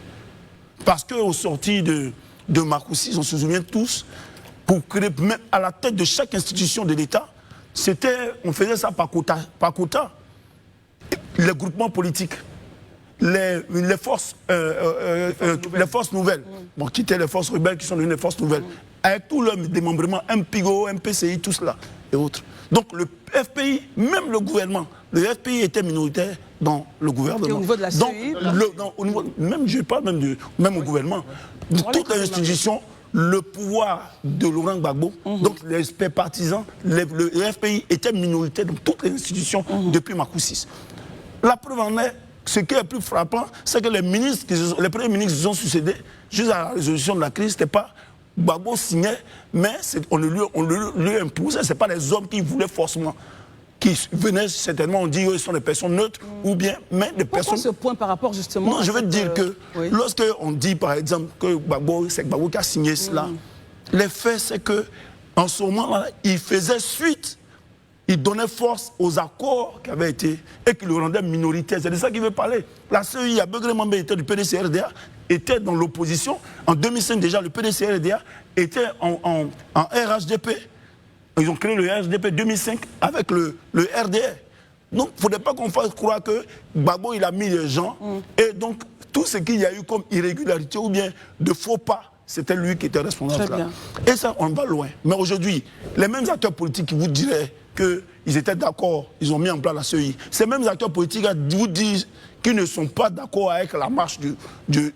Parce qu'au sorti de Makoussis, on se souvient tous, pour créer, même à la tête de chaque institution de l'État, on faisait ça par quota. Les groupements politiques, les forces nouvelles, qui étaient les forces rebelles, qui sont devenues les forces nouvelles, avec tout le démembrement, MPIGO, MPCI, tout cela et autres. Donc le FPI, même le gouvernement, le FPI était minoritaire dans le gouvernement. Et au niveau de la CEI, je parle même au gouvernement. De toutes les institutions, le pouvoir de Laurent Gbagbo, donc les partisans, le FPI était minoritaire dans toutes les institutions depuis Makoussis. La preuve en est, ce qui est plus frappant, c'est que les premiers ministres qui se sont succédés, juste à la résolution de la crise, c'était pas Gbagbo signait, mais on lui imposait, ce n'est pas les hommes qui voulaient forcément, qui venaient certainement, on dit qu'ils sont des personnes neutres, ou bien, mais des personnes... Pourquoi ce point par rapport justement Non, je veux dire que lorsqu'on dit par exemple que c'est Gbagbo qui a signé cela, les faits c'est que en ce moment-là, il faisait suite, il donnait force aux accords qui avaient été, et qui le rendaient minoritaire. C'est de ça qu'il veut parler. La CEI, à Begré Mambé était du PDC-RDA, était dans l'opposition. En 2005 déjà, le PDC-RDA était en RHDP. Ils ont créé le RHDP 2005 avec le RDR. Donc, il ne faudrait pas qu'on fasse croire que Gbagbo, il a mis les gens. Et donc, tout ce qu'il y a eu comme irrégularité ou bien de faux pas, c'était lui qui était responsable. Et ça, on va loin. Mais aujourd'hui, les mêmes acteurs politiques qui vous diraient qu'ils étaient d'accord, ils ont mis en place la CEI. Ces mêmes acteurs politiques vous disent qu'ils ne sont pas d'accord avec la marche tel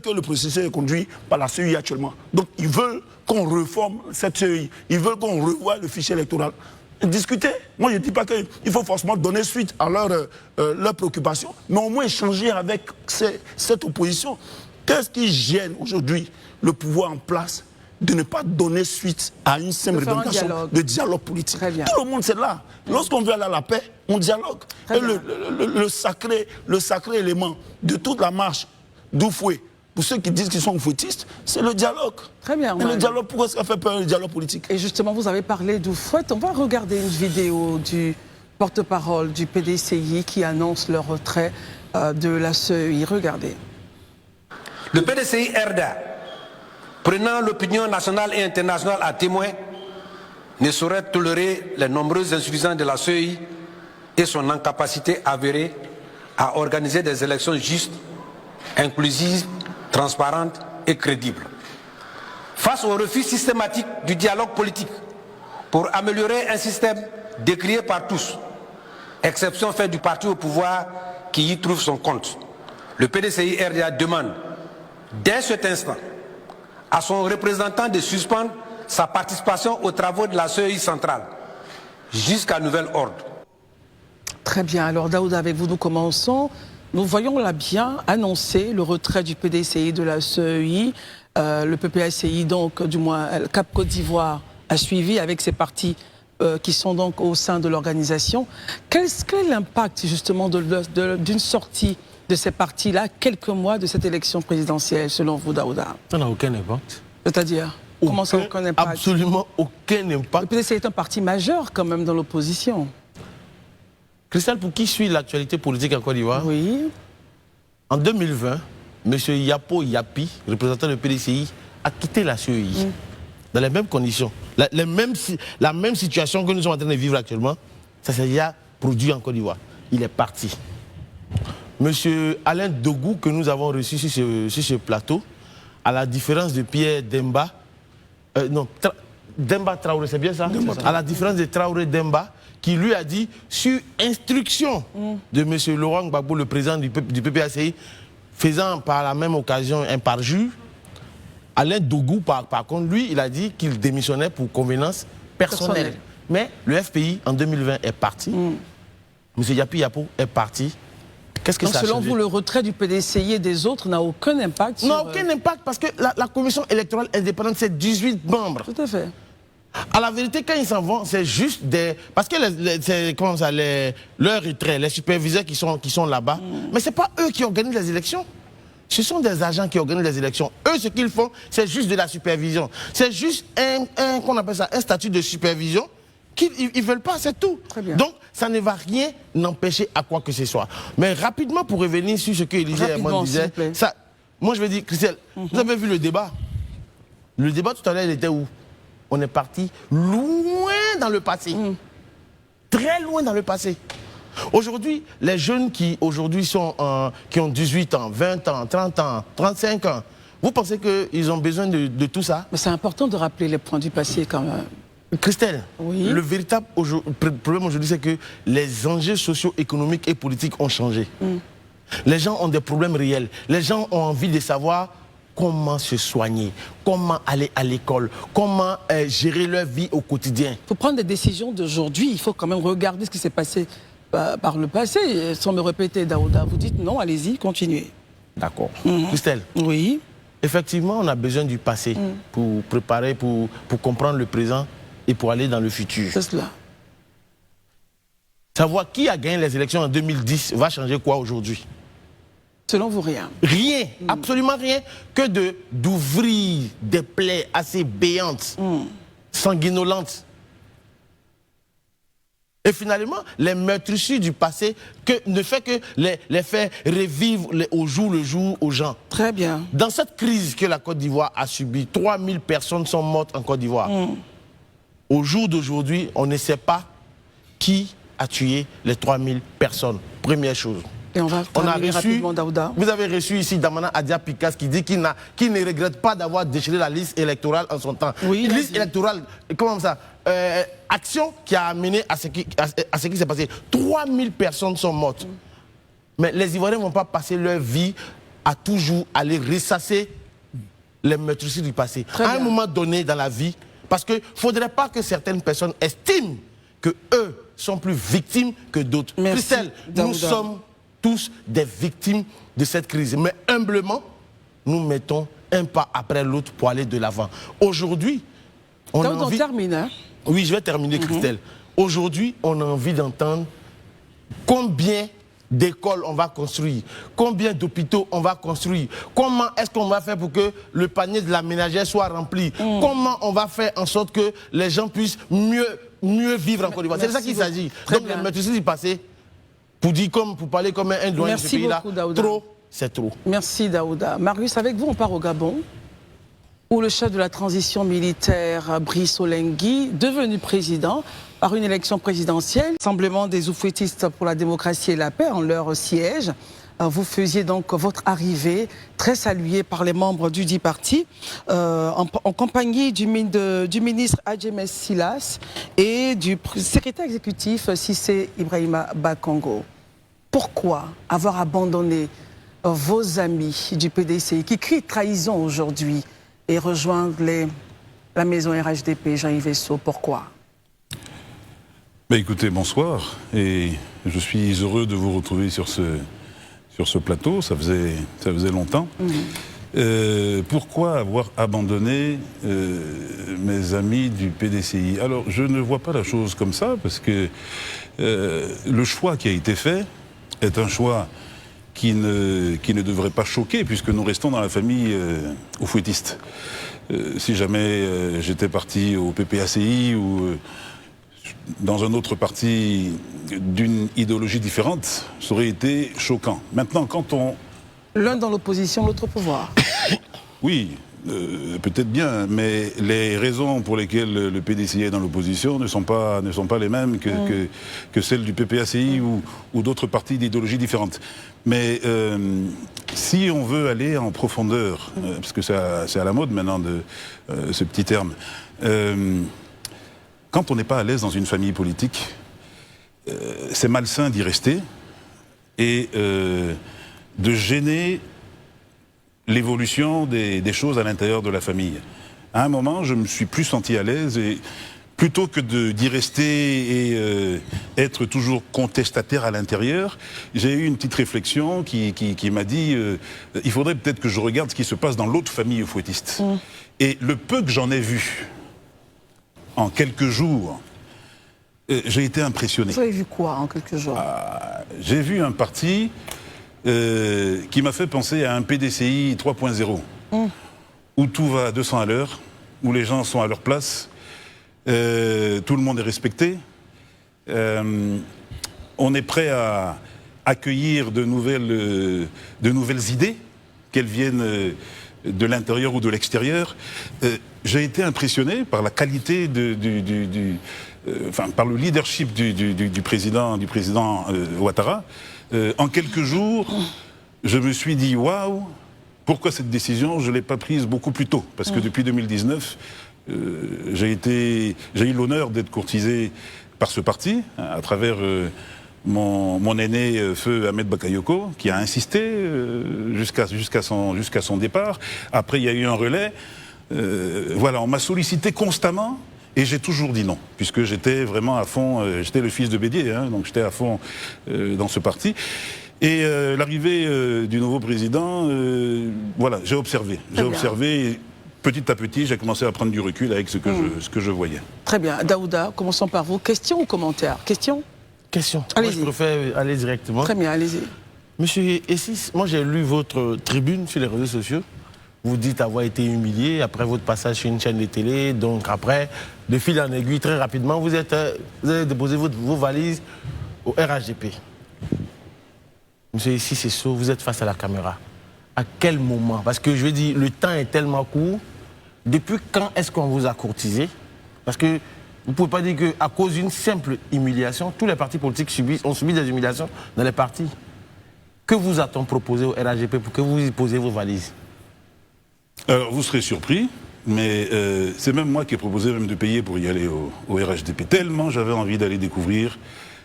que le processus est conduit par la CEI actuellement. Donc ils veulent qu'on réforme cette CEI. Ils veulent qu'on revoie le fichier électoral. Discuter. Moi, je ne dis pas qu'il faut forcément donner suite à leurs préoccupations, mais au moins échanger avec cette opposition. Qu'est-ce qui gêne aujourd'hui le pouvoir en place de ne pas donner suite à une simple revendication de dialogue politique? Tout le monde, c'est là. Lorsqu'on veut aller à la paix, on dialogue. Et le sacré élément de toute la marche d'Oufoué, pour ceux qui disent qu'ils sont fouettistes, c'est le dialogue. Très bien. Et le dialogue, pourquoi ça fait peur, le dialogue politique? Et justement, vous avez parlé d'Oufoué. On va regarder une vidéo du porte-parole du PDCI qui annonce le retrait de la CEI. Regardez. Le PDCI RDA, prenant l'opinion nationale et internationale à témoin, ne saurait tolérer les nombreuses insuffisances de la CEI et son incapacité avérée à organiser des élections justes, inclusives, transparentes et crédibles. Face au refus systématique du dialogue politique pour améliorer un système décrié par tous, exception faite du parti au pouvoir qui y trouve son compte, le PDCI RDA demande, dès cet instant, à son représentant de suspendre sa participation aux travaux de la CEI centrale, jusqu'à nouvel ordre. Très bien. Alors Daouda, avec vous, nous commençons. Nous voyons là bien annoncer le retrait du PDCI de la CEI. Le PPACI, donc, du moins, Cap Côte d'Ivoire, a suivi avec ses partis qui sont donc au sein de l'organisation. Quel est l'impact, justement, d'une sortie de ces partis-là, quelques mois de cette élection présidentielle, selon vous, Daouda? Ça n'a aucun impact. C'est-à-dire? Comment ça, aucun impact? Absolument aucun impact. Le PDCI est un parti majeur quand même dans l'opposition. Christelle, pour qui suit l'actualité politique en Côte d'Ivoire, Oui. en 2020, M. Yapo Yapi, représentant du PDCI, a quitté la CEI dans les mêmes conditions. La même situation que nous sommes en train de vivre actuellement, ça s'est déjà produit en Côte d'Ivoire. Il est parti. M. Alain Dogou, que nous avons reçu sur ce plateau, à la différence de Pierre Demba, Demba Traoré, c'est bien ça? À la différence de Traoré Demba, qui lui a dit, sur instruction de M. Laurent Gbagbo, le président du PPACI, faisant par la même occasion un parjure, Alain Dogou, par contre, lui, il a dit qu'il démissionnait pour convenance personnelle. Mais le FPI, en 2020, est parti. M. Yapi Yapo est parti. Qu'est-ce que Donc, ça a selon changé? vous, le retrait du PDCI et des autres n'a aucun impact sur... Non, aucun impact, parce que la commission électorale indépendante, c'est 18 membres. Tout à fait. À la vérité, quand ils s'en vont, c'est juste des... Parce que leurs retraits, les superviseurs qui sont là-bas, mais ce n'est pas eux qui organisent les élections. Ce sont des agents qui organisent les élections. Eux, ce qu'ils font, c'est juste de la supervision. C'est juste qu'on appelle ça, un statut de supervision qu'ils ne veulent pas, c'est tout. Très bien. Donc, ça ne va rien empêcher à quoi que ce soit. Mais rapidement, pour revenir sur ce que Élisée disait, ça, moi je vais dire, Christelle, vous avez vu le débat? Le débat tout à l'heure, il était où? On est parti loin dans le passé. Très loin dans le passé. Aujourd'hui, les jeunes qui aujourd'hui qui ont 18 ans, 20 ans, 30 ans, 35 ans, vous pensez qu'ils ont besoin de tout ça? Mais c'est important de rappeler les points du passé quand même. Christelle, oui. Le véritable problème aujourd'hui, c'est que les enjeux socio-économiques et politiques ont changé. Les gens ont des problèmes réels. Les gens ont envie de savoir comment se soigner, comment aller à l'école, comment gérer leur vie au quotidien. Il faut prendre des décisions d'aujourd'hui. Il faut quand même regarder ce qui s'est passé par le passé. Sans me répéter, Daouda, vous dites non, allez-y, continuez. D'accord. Christelle, oui. Effectivement, on a besoin du passé pour préparer, pour comprendre le présent et pour aller dans le futur. C'est cela. Savoir qui a gagné les élections en 2010 va changer quoi aujourd'hui? Selon vous, rien? Rien, absolument rien, que d'ouvrir des plaies assez béantes, sanguinolentes. Et finalement, les meurtrissures du passé ne fait que les faire revivre au jour le jour aux gens. Très bien. Dans cette crise que la Côte d'Ivoire a subie, 3000 personnes sont mortes en Côte d'Ivoire. Au jour d'aujourd'hui, on ne sait pas qui a tué les 3000 personnes. Première chose. Et on va terminer rapidement, Daouda. Vous avez reçu ici Damana Adia Pikas qui dit qu'il ne regrette pas d'avoir déchiré la liste électorale en son temps. Oui, une liste électorale, comment ça action qui a amené à ce qui s'est passé. 3000 personnes sont mortes. Mais les Ivoiriens ne vont pas passer leur vie à toujours aller ressasser les meurtrissures du passé. À un moment donné dans la vie, parce qu'il ne faudrait pas que certaines personnes estiment qu'eux sont plus victimes que d'autres. Christelle, nous sommes tous des victimes de cette crise. Mais humblement, nous mettons un pas après l'autre pour aller de l'avant. Aujourd'hui, on a envie... termine, hein? Oui, je vais terminer, Christelle. Aujourd'hui, on a envie d'entendre combien d'écoles on va construire, combien d'hôpitaux on va construire, comment est-ce qu'on va faire pour que le panier de la ménagère soit rempli, comment on va faire en sorte que les gens puissent mieux vivre en Côte d'Ivoire. C'est de ça qu'il s'agit. Donc les meurtrissures du passé, pour parler comme un doyen de ce pays-là, trop, c'est trop. Merci Daouda. Marius, avec vous, on part au Gabon, où le chef de la transition militaire, Brice Oligui, devenu président par une élection présidentielle, rassemblement des oufouettistes pour la démocratie et la paix en leur siège. Vous faisiez donc votre arrivée très saluée par les membres du dit parti en compagnie du ministre Adjemes Silas et du secrétaire exécutif Cissé Ibrahima Bakongo. Pourquoi avoir abandonné vos amis du PDCI qui crient trahison aujourd'hui et rejoindre la maison RHDP, Jean-Yves Esso? Pourquoi? Écoutez, bonsoir, et je suis heureux de vous retrouver sur ce plateau, ça faisait longtemps. Pourquoi avoir abandonné mes amis du PDCI? Alors, je ne vois pas la chose comme ça, parce que le choix qui a été fait est un choix qui ne devrait pas choquer, puisque nous restons dans la famille oufouettiste. Si jamais j'étais parti au PPACI ou dans un autre parti d'une idéologie différente, ça aurait été choquant. Maintenant, quand on... L'un dans l'opposition, l'autre au pouvoir. Oui, peut-être bien, mais les raisons pour lesquelles le PDCI est dans l'opposition ne sont pas les mêmes que celles du PPACI ou d'autres partis d'idéologie différentes. Mais si on veut aller en profondeur, parce que c'est à la mode maintenant ce petit terme, quand on n'est pas à l'aise dans une famille politique, c'est malsain d'y rester et de gêner l'évolution des choses à l'intérieur de la famille. À un moment, je me suis plus senti à l'aise et plutôt que d'y rester et être toujours contestataire à l'intérieur, j'ai eu une petite réflexion qui m'a dit il faudrait peut-être que je regarde ce qui se passe dans l'autre famille fouettiste. Et le peu que j'en ai vu en quelques jours, j'ai été impressionné. Vous avez vu quoi en quelques jours? J'ai vu un parti qui m'a fait penser à un PDCI 3.0, où tout va à 200 à l'heure, où les gens sont à leur place, tout le monde est respecté, on est prêt à accueillir de nouvelles idées, qu'elles viennent de l'intérieur ou de l'extérieur. J'ai été impressionné par la qualité par le leadership du président Ouattara. En quelques jours, je me suis dit waouh, pourquoi cette décision je ne l'ai pas prise beaucoup plus tôt? Parce que depuis 2019, j'ai eu l'honneur d'être courtisé par ce parti, à travers mon aîné feu Ahmed Bakayoko, qui a insisté jusqu'à son départ. Après, il y a eu un relais. Voilà, on m'a sollicité constamment. Et j'ai toujours dit non, puisque j'étais vraiment à fond, j'étais le fils de Bédier, donc j'étais à fond dans ce parti. Et l'arrivée du nouveau président, voilà, j'ai observé. Et petit à petit, j'ai commencé à prendre du recul avec ce que je voyais. Très bien. Daouda, commençons par vous. Question ou commentaire? Question? Question. Allez-y. Moi, je préfère aller directement. Très bien, allez-y. Monsieur Essis, moi j'ai lu votre tribune sur les réseaux sociaux. Vous dites avoir été humilié après votre passage sur une chaîne de télé. Donc après, de fil en aiguille, très rapidement, vous avez déposé vos valises au RHDP. Monsieur Essis Sesso, vous êtes face à la caméra. À quel moment? Parce que je veux dire, le temps est tellement court. Depuis quand est-ce qu'on vous a courtisé? Parce que vous ne pouvez pas dire qu'à cause d'une simple humiliation, tous les partis politiques ont subi des humiliations dans les partis. Que vous a-t-on proposé au RHDP pour que vous y posiez vos valises? Alors, vous serez surpris, mais c'est même moi qui ai proposé même de payer pour y aller au RHDP. Tellement j'avais envie d'aller découvrir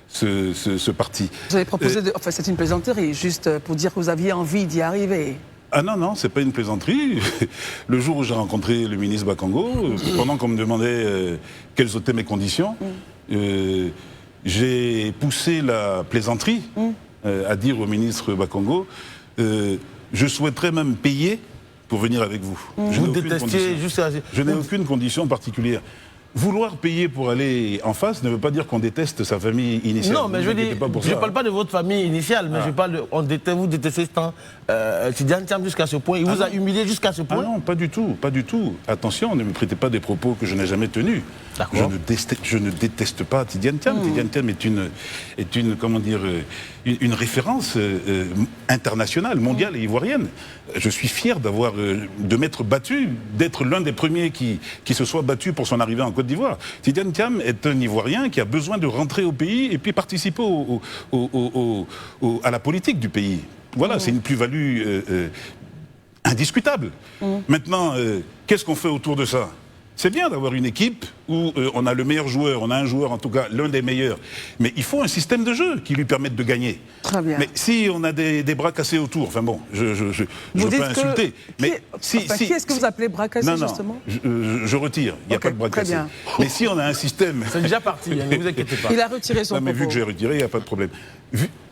ce parti. Vous avez proposé, enfin c'est une plaisanterie, juste pour dire que vous aviez envie d'y arriver. Ah non, c'est pas une plaisanterie. Le jour où j'ai rencontré le ministre Bakongo, pendant qu'on me demandait quelles étaient mes conditions, j'ai poussé la plaisanterie à dire au ministre Bakongo, je souhaiterais même payer pour venir avec vous. Vous détestiez juste... Je n'ai aucune condition particulière. Vouloir payer pour aller en face ne veut pas dire qu'on déteste sa famille initiale. Non, mais je veux dire, je ne parle pas de votre famille initiale, mais je parle de... vous détestez Tidiane Thiam jusqu'à ce point, il vous a humilié jusqu'à ce point? Ah non, pas du tout, pas du tout. Attention, ne me prêtez pas des propos que je n'ai jamais tenus. Je ne déteste pas Tidiane Thiam. Tidiane Thiam est une comment dire, une référence internationale, mondiale et ivoirienne. Je suis fier de m'être battu, d'être l'un des premiers qui se soit battu pour son arrivée en Côte d'Ivoire. Tidiane Thiam est un Ivoirien qui a besoin de rentrer au pays et puis participer à la politique du pays. Voilà, c'est une plus-value indiscutable. Maintenant, qu'est-ce qu'on fait autour de ça? C'est bien d'avoir une équipe où on a le meilleur joueur, on a un joueur en tout cas, l'un des meilleurs. Mais il faut un système de jeu qui lui permette de gagner. Très bien. Mais si on a des bras cassés autour, enfin bon, je veux pas insulter. Mais qui est-ce que vous appelez bras cassés, justement? Je retire, il n'y a pas de bras cassés. Bien. Mais si on a un système... C'est déjà parti, ne vous inquiétez pas. Il a retiré son propos. Mais vu que j'ai retiré, il n'y a pas de problème.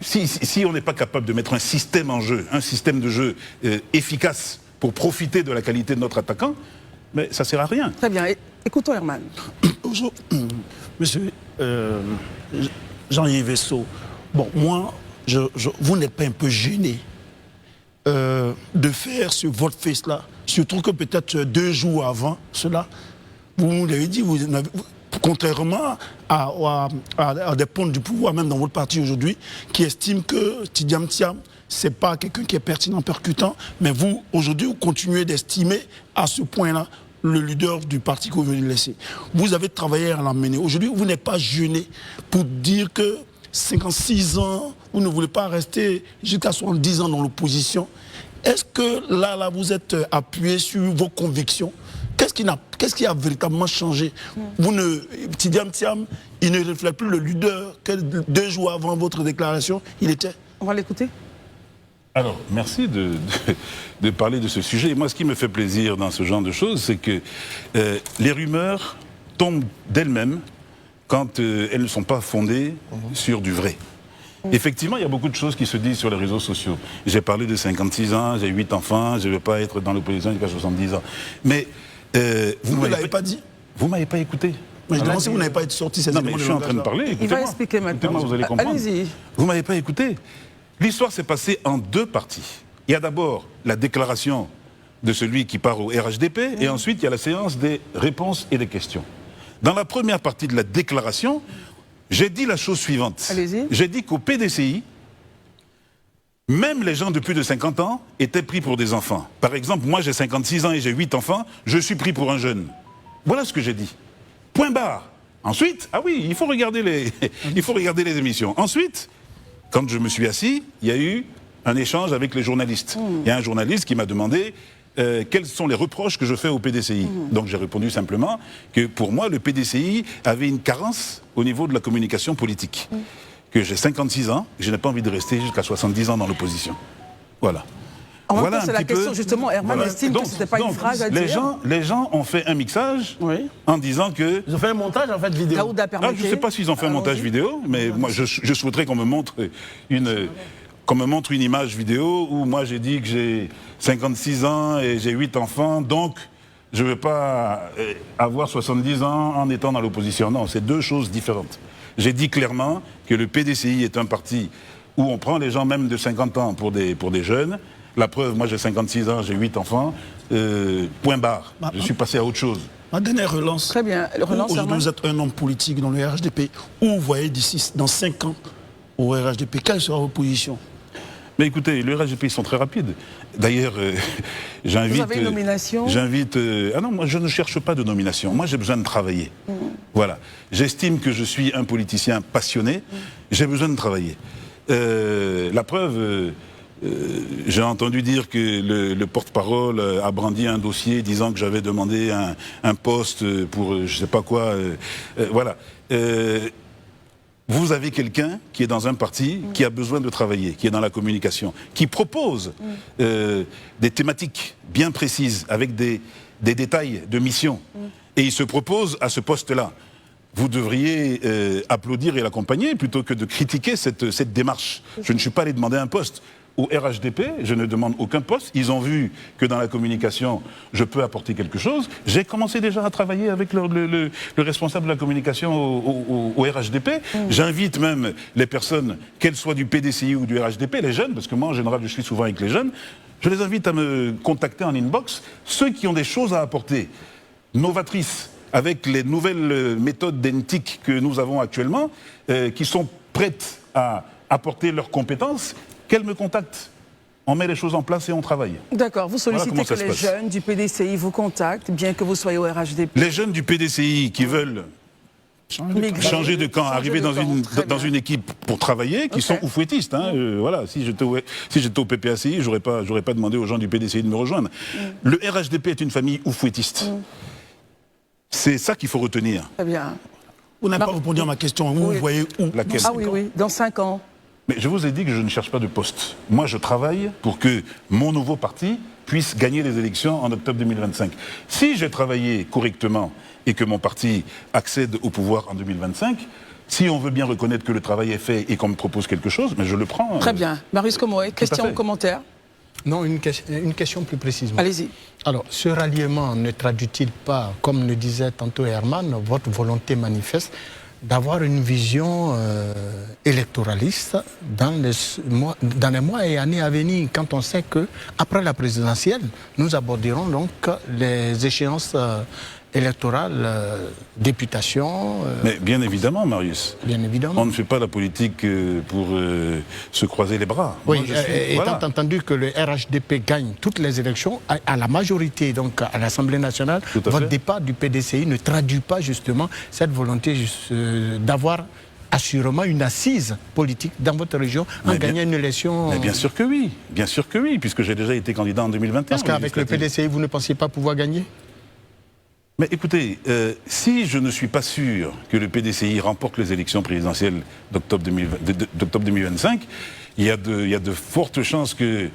Si on n'est pas capable de mettre un système en jeu, un système de jeu efficace pour profiter de la qualité de notre attaquant, mais ça ne sert à rien. Très bien. Écoutons Herman. Bonjour, monsieur Jean-Yves Esso. Bon, moi, vous n'êtes pas un peu gêné de faire ce vote-face-là, surtout que peut-être 2 jours avant cela, vous nous l'avez dit, contrairement à des pontes du pouvoir, même dans votre parti aujourd'hui, qui estiment que Tidiane Thiam, ce n'est pas quelqu'un qui est pertinent, percutant, mais vous, aujourd'hui, vous continuez d'estimer à ce point-là le leader du parti que vous venez de laisser. Vous avez travaillé à l'emmener. Aujourd'hui, vous n'êtes pas gêné pour dire que 56 ans, vous ne voulez pas rester jusqu'à 70 ans dans l'opposition. Est-ce que là, vous êtes appuyé sur vos convictions? Qu'est-ce qui a véritablement changé? Tidiane Thiam, il ne reflète plus le leader que 2 jours avant votre déclaration, il était. On va l'écouter. Alors, merci de parler de ce sujet. Et moi, ce qui me fait plaisir dans ce genre de choses, c'est que les rumeurs tombent d'elles-mêmes quand elles ne sont pas fondées sur du vrai. Effectivement, il y a beaucoup de choses qui se disent sur les réseaux sociaux. J'ai parlé de 56 ans, j'ai 8 enfants, je ne veux pas être dans l'opposition jusqu'à 70 ans. Mais vous ne l'avez pas dit. Vous ne m'avez pas écouté. Mais je demande si vous n'avez pas été sorti ces éléments. Non, mais je suis en train de parler. Il va expliquer maintenant. Vous allez comprendre. Allez-y. Vous ne m'avez pas écouté. L'histoire s'est passée en 2 parties. Il y a d'abord la déclaration de celui qui part au RHDP, et ensuite il y a la séance des réponses et des questions. Dans la première partie de la déclaration, j'ai dit la chose suivante. Allez-y. J'ai dit qu'au PDCI, même les gens de plus de 50 ans étaient pris pour des enfants. Par exemple, moi j'ai 56 ans et j'ai 8 enfants, je suis pris pour un jeune. Voilà ce que j'ai dit. Point barre. Ensuite, ah oui, il faut regarder les émissions. Ensuite, quand je me suis assis, il y a eu un échange avec les journalistes. Il y a un journaliste qui m'a demandé quels sont les reproches que je fais au PDCI. Donc j'ai répondu simplement que pour moi, le PDCI avait une carence au niveau de la communication politique. Que j'ai 56 ans, et je n'ai pas envie de rester jusqu'à 70 ans dans l'opposition. Voilà. En même temps, c'est la question, justement, Herman estime que ce n'était pas une phrase à dire. Les gens ont fait un mixage en disant que... Ils ont fait un montage, en fait, vidéo. Je ne sais pas s'ils ont fait un montage vidéo, mais moi, je souhaiterais qu'on me montre une image vidéo où moi, j'ai dit que j'ai 56 ans et j'ai 8 enfants, donc je ne vais pas avoir 70 ans en étant dans l'opposition. Non, c'est 2 choses différentes. J'ai dit clairement que le PDCI est un parti où on prend les gens même de 50 ans pour des jeunes. La preuve, moi j'ai 56 ans, j'ai 8 enfants, point barre. Je suis passé à autre chose. Ma dernière relance. Très bien. Aujourd'hui, vous êtes un homme politique dans le RHDP. Où vous voyez d'ici, dans 5 ans, au RHDP, quelle sera votre position? Mais écoutez, le RHDP, ils sont très rapides. D'ailleurs, j'invite... Vous avez une nomination? Ah non, moi je ne cherche pas de nomination. Moi j'ai besoin de travailler. Voilà. J'estime que je suis un politicien passionné. J'ai besoin de travailler. La preuve... j'ai entendu dire que le porte-parole a brandi un dossier disant que j'avais demandé un poste pour je ne sais pas quoi. Voilà. Vous avez quelqu'un qui est dans un parti qui a besoin de travailler, qui est dans la communication, qui propose des thématiques bien précises avec des détails de mission. Et il se propose à ce poste-là. Vous devriez applaudir et l'accompagner plutôt que de critiquer cette démarche. Je ne suis pas allé demander un poste. Au RHDP, je ne demande aucun poste. Ils ont vu que dans la communication, je peux apporter quelque chose. J'ai commencé déjà à travailler avec le responsable de la communication au RHDP. J'invite même les personnes, qu'elles soient du PDCI ou du RHDP, les jeunes, parce que moi, en général, je suis souvent avec les jeunes, je les invite à me contacter en inbox. Ceux qui ont des choses à apporter, novatrices, avec les nouvelles méthodes d'ENTIC que nous avons actuellement, qui sont prêtes à apporter leurs compétences, qu'elles me contactent. On met les choses en place et on travaille. D'accord. Vous sollicitez que les jeunes du PDCI vous contactent, bien que vous soyez au RHDP. Les jeunes du PDCI qui veulent changer de camp, arriver dans une équipe pour travailler, qui sont oufouettistes. Hein. Voilà. Si j'étais au PPACI, j'aurais pas demandé aux gens du PDCI de me rejoindre. Le RHDP est une famille oufouettiste. C'est ça qu'il faut retenir. Très bien. Vous n'avez pas répondu à ma question. Vous voyez où? Ah oui, dans 5 ans. Mais je vous ai dit que je ne cherche pas de poste. Moi, je travaille pour que mon nouveau parti puisse gagner les élections en octobre 2025. Si j'ai travaillé correctement et que mon parti accède au pouvoir en 2025, si on veut bien reconnaître que le travail est fait et qu'on me propose quelque chose, mais je le prends. Très bien. Marius Comoé, question ou commentaire? Non, une question plus précisément. Allez-y. Alors, ce ralliement ne traduit-il pas, comme le disait tantôt Herman, votre volonté manifeste d'avoir une vision électoraliste dans les mois et années à venir, quand on sait qu'après la présidentielle, nous aborderons donc les échéances électorales, députation. Mais bien évidemment, Marius. Bien évidemment. On ne fait pas la politique pour se croiser les bras. Oui, Moi, étant entendu que le RHDP gagne toutes les élections, à la majorité, donc à l'Assemblée nationale, votre départ du PDCI ne traduit pas justement cette volonté d'avoir assurément une assise politique dans votre région en gagnant une élection. Mais bien sûr que oui, puisque j'ai déjà été candidat en 2021. Parce qu'avec le PDCI, vous ne pensiez pas pouvoir gagner? Mais écoutez, si je ne suis pas sûr que le PDCI remporte les élections présidentielles d'octobre 2025, il y a de fortes chances que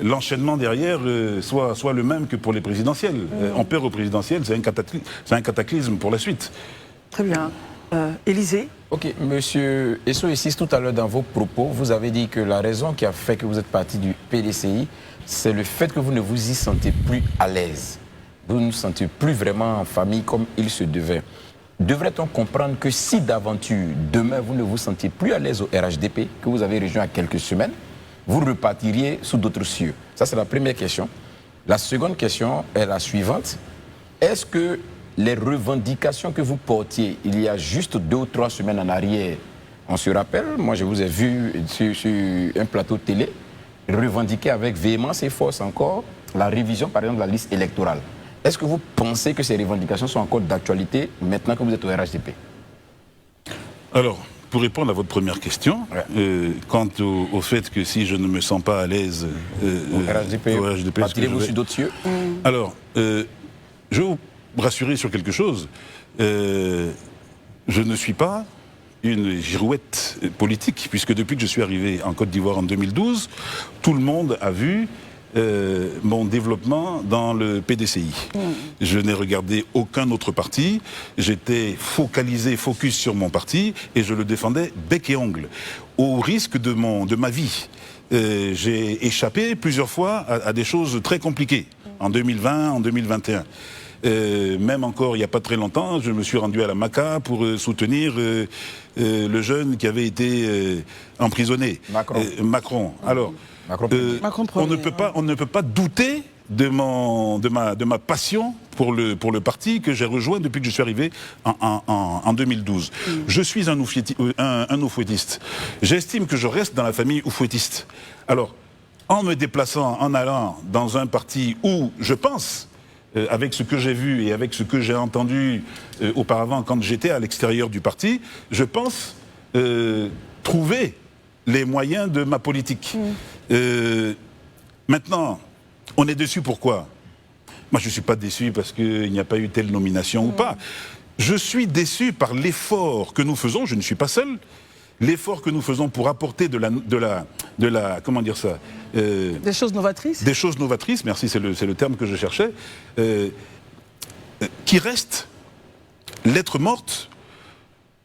l'enchaînement derrière soit le même que pour les présidentielles. On perd aux présidentielles, c'est un cataclysme pour la suite. Très bien. Élysée? Ok, monsieur Esso Essis, tout à l'heure dans vos propos, vous avez dit que la raison qui a fait que vous êtes parti du PDCI, c'est le fait que vous ne vous y sentez plus à l'aise. Vous ne vous sentez plus vraiment en famille comme il se devait. Devrait-on comprendre que si d'aventure, demain, vous ne vous sentiez plus à l'aise au RHDP, que vous avez rejoint à quelques semaines, vous repartiriez sous d'autres cieux? Ça, c'est la première question. La seconde question est la suivante. Est-ce que les revendications que vous portiez il y a juste 2 ou 3 semaines en arrière, on se rappelle, moi je vous ai vu sur un plateau télé, revendiquer avec véhémence et force encore la révision par exemple de la liste électorale. Est-ce que vous pensez que ces revendications sont encore d'actualité maintenant que vous êtes au RHDP? Alors, pour répondre à votre première question, quant au fait que si je ne me sens pas à l'aise au RHDP, partirez-vous sur d'autres cieux? Alors, je vais vous rassurer sur quelque chose. Je ne suis pas une girouette politique, puisque depuis que je suis arrivé en Côte d'Ivoire en 2012, tout le monde a vu mon développement dans le PDCI. Je n'ai regardé aucun autre parti, j'étais focus sur mon parti, et je le défendais bec et ongle, au risque de ma vie. J'ai échappé plusieurs fois à des choses très compliquées, en 2020, en 2021. Même encore il n'y a pas très longtemps, je me suis rendu à la MACA pour soutenir le jeune qui avait été emprisonné, Macron. Alors, on ne peut pas douter de ma passion pour le parti que j'ai rejoint depuis que je suis arrivé en 2012. Je suis un oufouettiste. J'estime que je reste dans la famille oufouettiste. Alors, en me déplaçant, en allant dans un parti où je pense, avec ce que j'ai vu et avec ce que j'ai entendu auparavant quand j'étais à l'extérieur du parti, je pense trouver les moyens de ma politique. Maintenant, on est déçu pourquoi? Moi, je ne suis pas déçu parce qu'il n'y a pas eu telle nomination ou pas. Je suis déçu par l'effort que nous faisons, je ne suis pas seul, l'effort que nous faisons pour apporter de la comment dire ça, des choses novatrices. Des choses novatrices, merci, c'est le terme que je cherchais, qui restent lettres mortes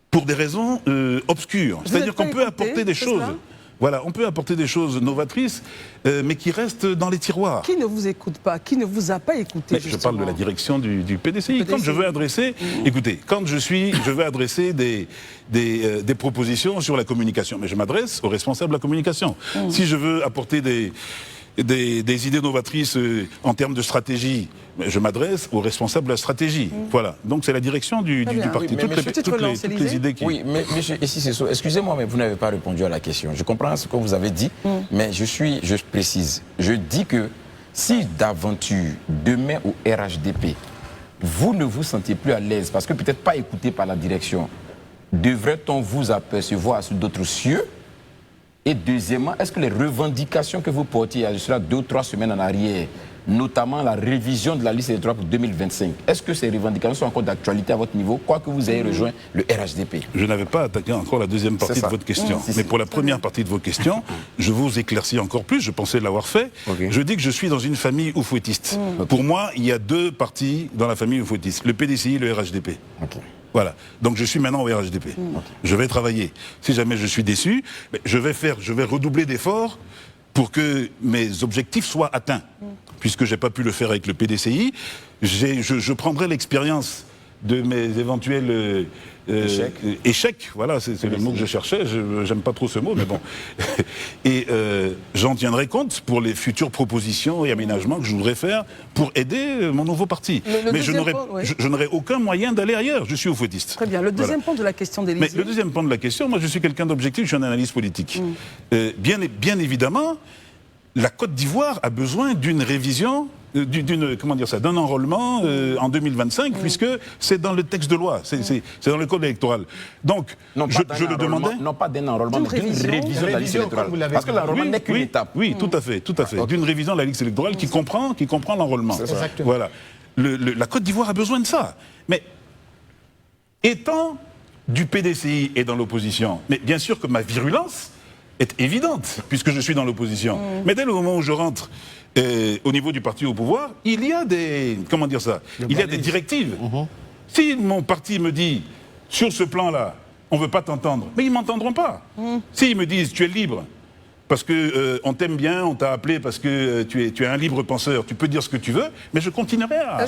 pour des raisons obscures. C'est-à-dire qu'on peut apporter des choses. Voilà, on peut apporter des choses novatrices, mais qui restent dans les tiroirs. Qui ne vous écoute pas? Qui ne vous a pas écouté? Je parle de la direction du PDCI. Quand je veux adresser, écoutez, quand je veux adresser des propositions sur la communication, mais je m'adresse aux responsables de la communication. Si je veux apporter des idées novatrices en termes de stratégie, je m'adresse aux responsables de la stratégie. Voilà. Donc c'est la direction du parti. Oui, toutes les idées qui... Oui, mais monsieur Essis, excusez-moi, mais vous n'avez pas répondu à la question. Je comprends ce que vous avez dit, mais je précise. Je dis que si d'aventure, demain au RHDP, vous ne vous sentez plus à l'aise, parce que peut-être pas écouté par la direction, devrait-on vous apercevoir sur d'autres cieux? Et deuxièmement, est-ce que les revendications que vous portiez il y a cela 2 ou 3 semaines en arrière, notamment la révision de la liste électorale pour 2025, est-ce que ces revendications sont encore d'actualité à votre niveau, quoi que vous ayez rejoint le RHDP? Je n'avais pas attaqué encore la deuxième partie de votre question. Mais pour la première partie de vos questions, je vous éclaircis encore plus, je pensais l'avoir fait. Je dis que je suis dans une famille oufouettiste. Pour moi, il y a 2 partis dans la famille oufouettiste, le PDCI et le RHDP. Voilà. Donc je suis maintenant au RHDP. Je vais travailler. Si jamais je suis déçu, je vais redoubler d'efforts pour que mes objectifs soient atteints. Puisque je n'ai pas pu le faire avec le PDCI, je prendrai l'expérience de mes éventuels échecs. Voilà, c'est le mot que je cherchais. J'aime pas trop ce mot, mais bon. Et j'en tiendrai compte pour les futures propositions et aménagements que je voudrais faire pour aider mon nouveau parti. Mais je n'aurai aucun moyen d'aller ailleurs. Je suis oufouettiste. Très bien. Le deuxième point de la question d'Élysée. Mais le deuxième point de la question, moi je suis quelqu'un d'objectif, je suis un analyste politique. Bien évidemment, la Côte d'Ivoire a besoin d'une révision, d'un enrôlement en 2025, puisque c'est dans le texte de loi, c'est dans le code électoral. Donc, je le demandais. Non pas d'un enrôlement, mais d'une révision de la liste électorale. Parce que l'enrôlement n'est qu'une étape. Oui, tout à fait. D'une révision de la liste électorale qui comprend l'enrôlement. Voilà. La Côte d'Ivoire a besoin de ça. Mais étant du PDCI et dans l'opposition, mais bien sûr que ma virulence est évidente, puisque je suis dans l'opposition. Mais dès le moment où je rentre au niveau du parti au pouvoir, il y a des... Comment dire ça? Il y a des directives. Si mon parti me dit, sur ce plan-là, on ne veut pas t'entendre, mais ils ne m'entendront pas. S'ils me disent, tu es libre, parce qu'on t'aime bien, on t'a appelé parce que tu es un libre penseur, tu peux dire ce que tu veux, mais je continuerai à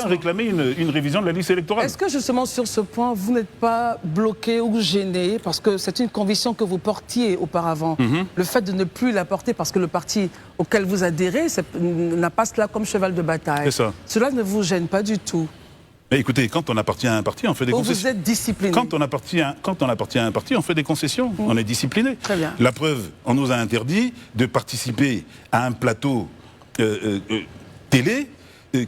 réclamer une révision de la liste électorale. Est-ce que justement sur ce point, vous n'êtes pas bloqué ou gêné, parce que c'est une conviction que vous portiez auparavant, le fait de ne plus la porter parce que le parti auquel vous adhérez n'a pas cela comme cheval de bataille. C'est ça. Cela ne vous gêne pas du tout? Mais écoutez, quand on appartient à un parti, on fait des concessions. Vous êtes discipliné. Quand on appartient à un parti, on fait des concessions. On est discipliné. Très bien. La preuve, on nous a interdit de participer à un plateau télé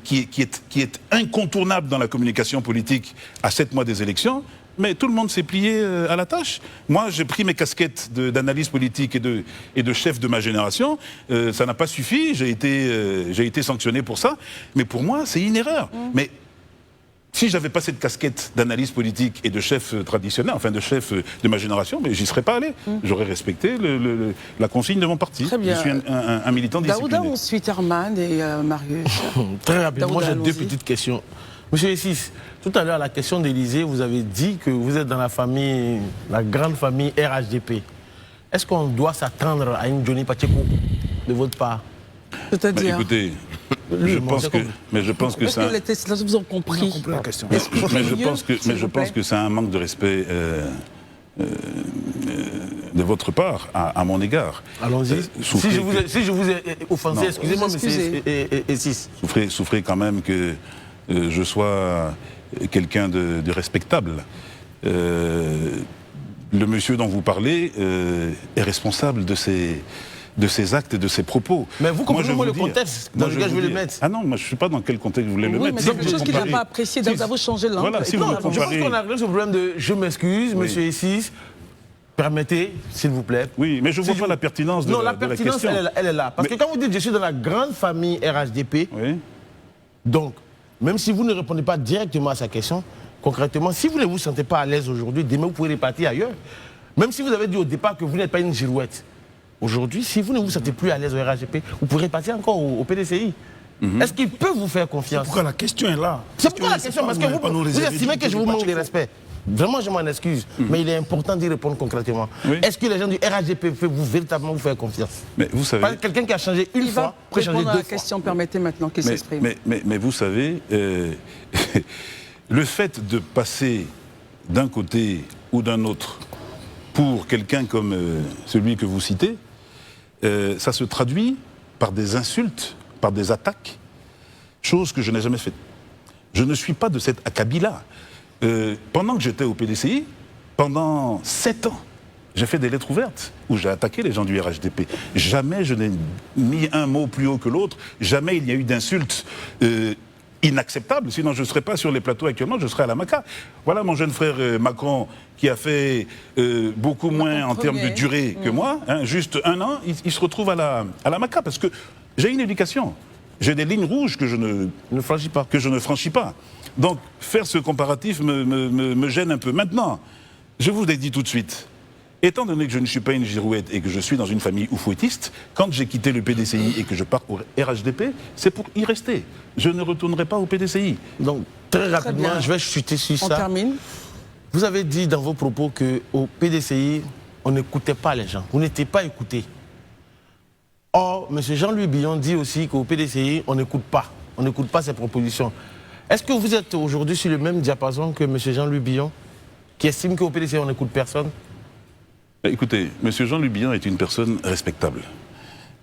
qui est incontournable dans la communication politique à 7 mois des élections. Mais tout le monde s'est plié à la tâche. Moi, j'ai pris mes casquettes d'analyse politique et de chef de ma génération. Ça n'a pas suffi. J'ai été sanctionné pour ça. Mais pour moi, c'est une erreur. Mais si j'avais pas cette casquette d'analyse politique et de chef traditionnel, enfin de chef de ma génération, mais j'y serais pas allé. J'aurais respecté la consigne de mon parti. Très bien. Je suis un militant discipliné. Daouda, ensuite Herman et Marius. Très rapidement, Daouda, j'ai deux petites questions. Monsieur Essis, tout à l'heure, la question d'Élysée, vous avez dit que vous êtes dans la grande famille RHDP. Est-ce qu'on doit s'attendre à une Johnny Pacheco de votre part? C'est-à-dire... Écoutez, je pense que ça... Les téléspectateurs vous ont compris la question. Mais je pense que c'est un manque de respect de votre part à mon égard. Allons-y. Si je vous ai offensé, excusez-moi, monsieur Essis. Souffrez quand même que je sois quelqu'un de respectable. Le monsieur dont vous parlez est responsable de ses actes et de ses propos. Mais vous comprenez le contexte dans lequel je vais le mettre? Ah non, moi je ne sais pas dans quel contexte vous voulez le mettre. Mais c'est quelque chose qu'il n'a pas apprécié, vous avez changé de langue. Voilà, si vous je pense qu'on a réglé ce problème de « je m'excuse, monsieur Essis ». Permettez, s'il vous plaît. Oui, mais je ne vois pas la pertinence de la question. Non, la pertinence, elle est là. Parce que quand vous dites « je suis dans la grande famille RHDP oui. », donc, même si vous ne répondez pas directement à sa question, concrètement, si vous ne vous sentez pas à l'aise aujourd'hui, demain vous pouvez repartir ailleurs. Même si vous avez dit au départ que vous n'êtes pas une girouette, aujourd'hui, si vous ne vous sentez plus à l'aise au RHDP, vous pourrez partir encore au PDCI. Est-ce qu'il peut vous faire confiance? Pourquoi la question est là? C'est pourquoi la question, parce que vous estimez que je vous manque de respect. Vraiment, je m'en excuse, mais il est important d'y répondre concrètement. Oui. Est-ce que les gens du RHDP peuvent véritablement vous faire confiance? Mais vous savez... Quelqu'un qui a changé une fois, peut changer 2 fois. La question, permettez maintenant qu'il s'exprime. Mais vous savez, le fait de passer d'un côté ou d'un autre pour quelqu'un comme celui que vous citez, ça se traduit par des insultes, par des attaques, chose que je n'ai jamais faite. Je ne suis pas de cet acabit-là. Pendant que j'étais au PDCI, pendant 7 ans, j'ai fait des lettres ouvertes où j'ai attaqué les gens du RHDP. Jamais je n'ai mis un mot plus haut que l'autre, jamais il n'y a eu d'insultes inacceptables, sinon je ne serais pas sur les plateaux actuellement, je serais à la Maca. Voilà mon jeune frère Macron qui a fait beaucoup moins en termes de durée que moi, hein, juste 1 an, il se retrouve à la Maca parce que j'ai une éducation. J'ai des lignes rouges que je ne franchis pas. Donc, faire ce comparatif me gêne un peu. Maintenant, je vous l'ai dit tout de suite, étant donné que je ne suis pas une girouette et que je suis dans une famille oufouettiste, quand j'ai quitté le PDCI et que je pars au RHDP, c'est pour y rester. Je ne retournerai pas au PDCI. Donc, très rapidement, je vais chuter sur ça. On termine. Vous avez dit dans vos propos qu'au PDCI, on n'écoutait pas les gens. Vous n'étiez pas écoutés. Or, M. Jean-Louis Billon dit aussi qu'au PDCI, on n'écoute pas. On n'écoute pas ses propositions. Est-ce que vous êtes aujourd'hui sur le même diapason que M. Jean-Louis Billon, qui estime qu'au PDC, on n'écoute personne? Écoutez, M. Jean-Louis Billon est une personne respectable,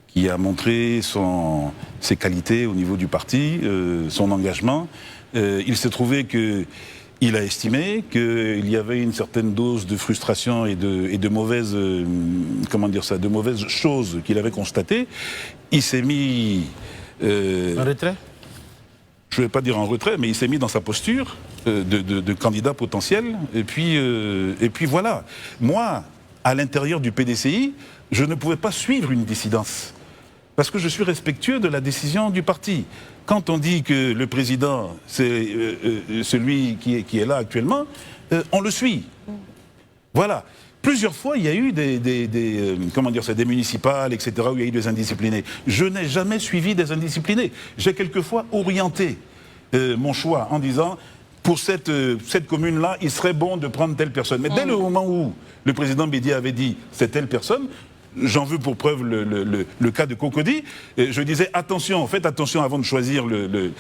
qui a montré ses qualités au niveau du parti, son engagement. Il s'est trouvé qu'il a estimé qu'il y avait une certaine dose de frustration et de mauvaises, de mauvaises choses qu'il avait constatées. Il s'est mis... En retrait? Je ne vais pas dire en retrait, mais il s'est mis dans sa posture de candidat potentiel. Et puis voilà. Moi, à l'intérieur du PDCI, je ne pouvais pas suivre une dissidence. Parce que je suis respectueux de la décision du parti. Quand on dit que le président, c'est celui qui est là actuellement, on le suit. Voilà. Plusieurs fois, il y a eu des municipales, etc., où il y a eu des indisciplinés. Je n'ai jamais suivi des indisciplinés. J'ai quelquefois orienté mon choix en disant, pour cette commune-là, il serait bon de prendre telle personne. Mais dès le moment où le président Bédié avait dit, c'est telle personne, j'en veux pour preuve le cas de Cocody, je disais, attention, faites attention avant de choisir le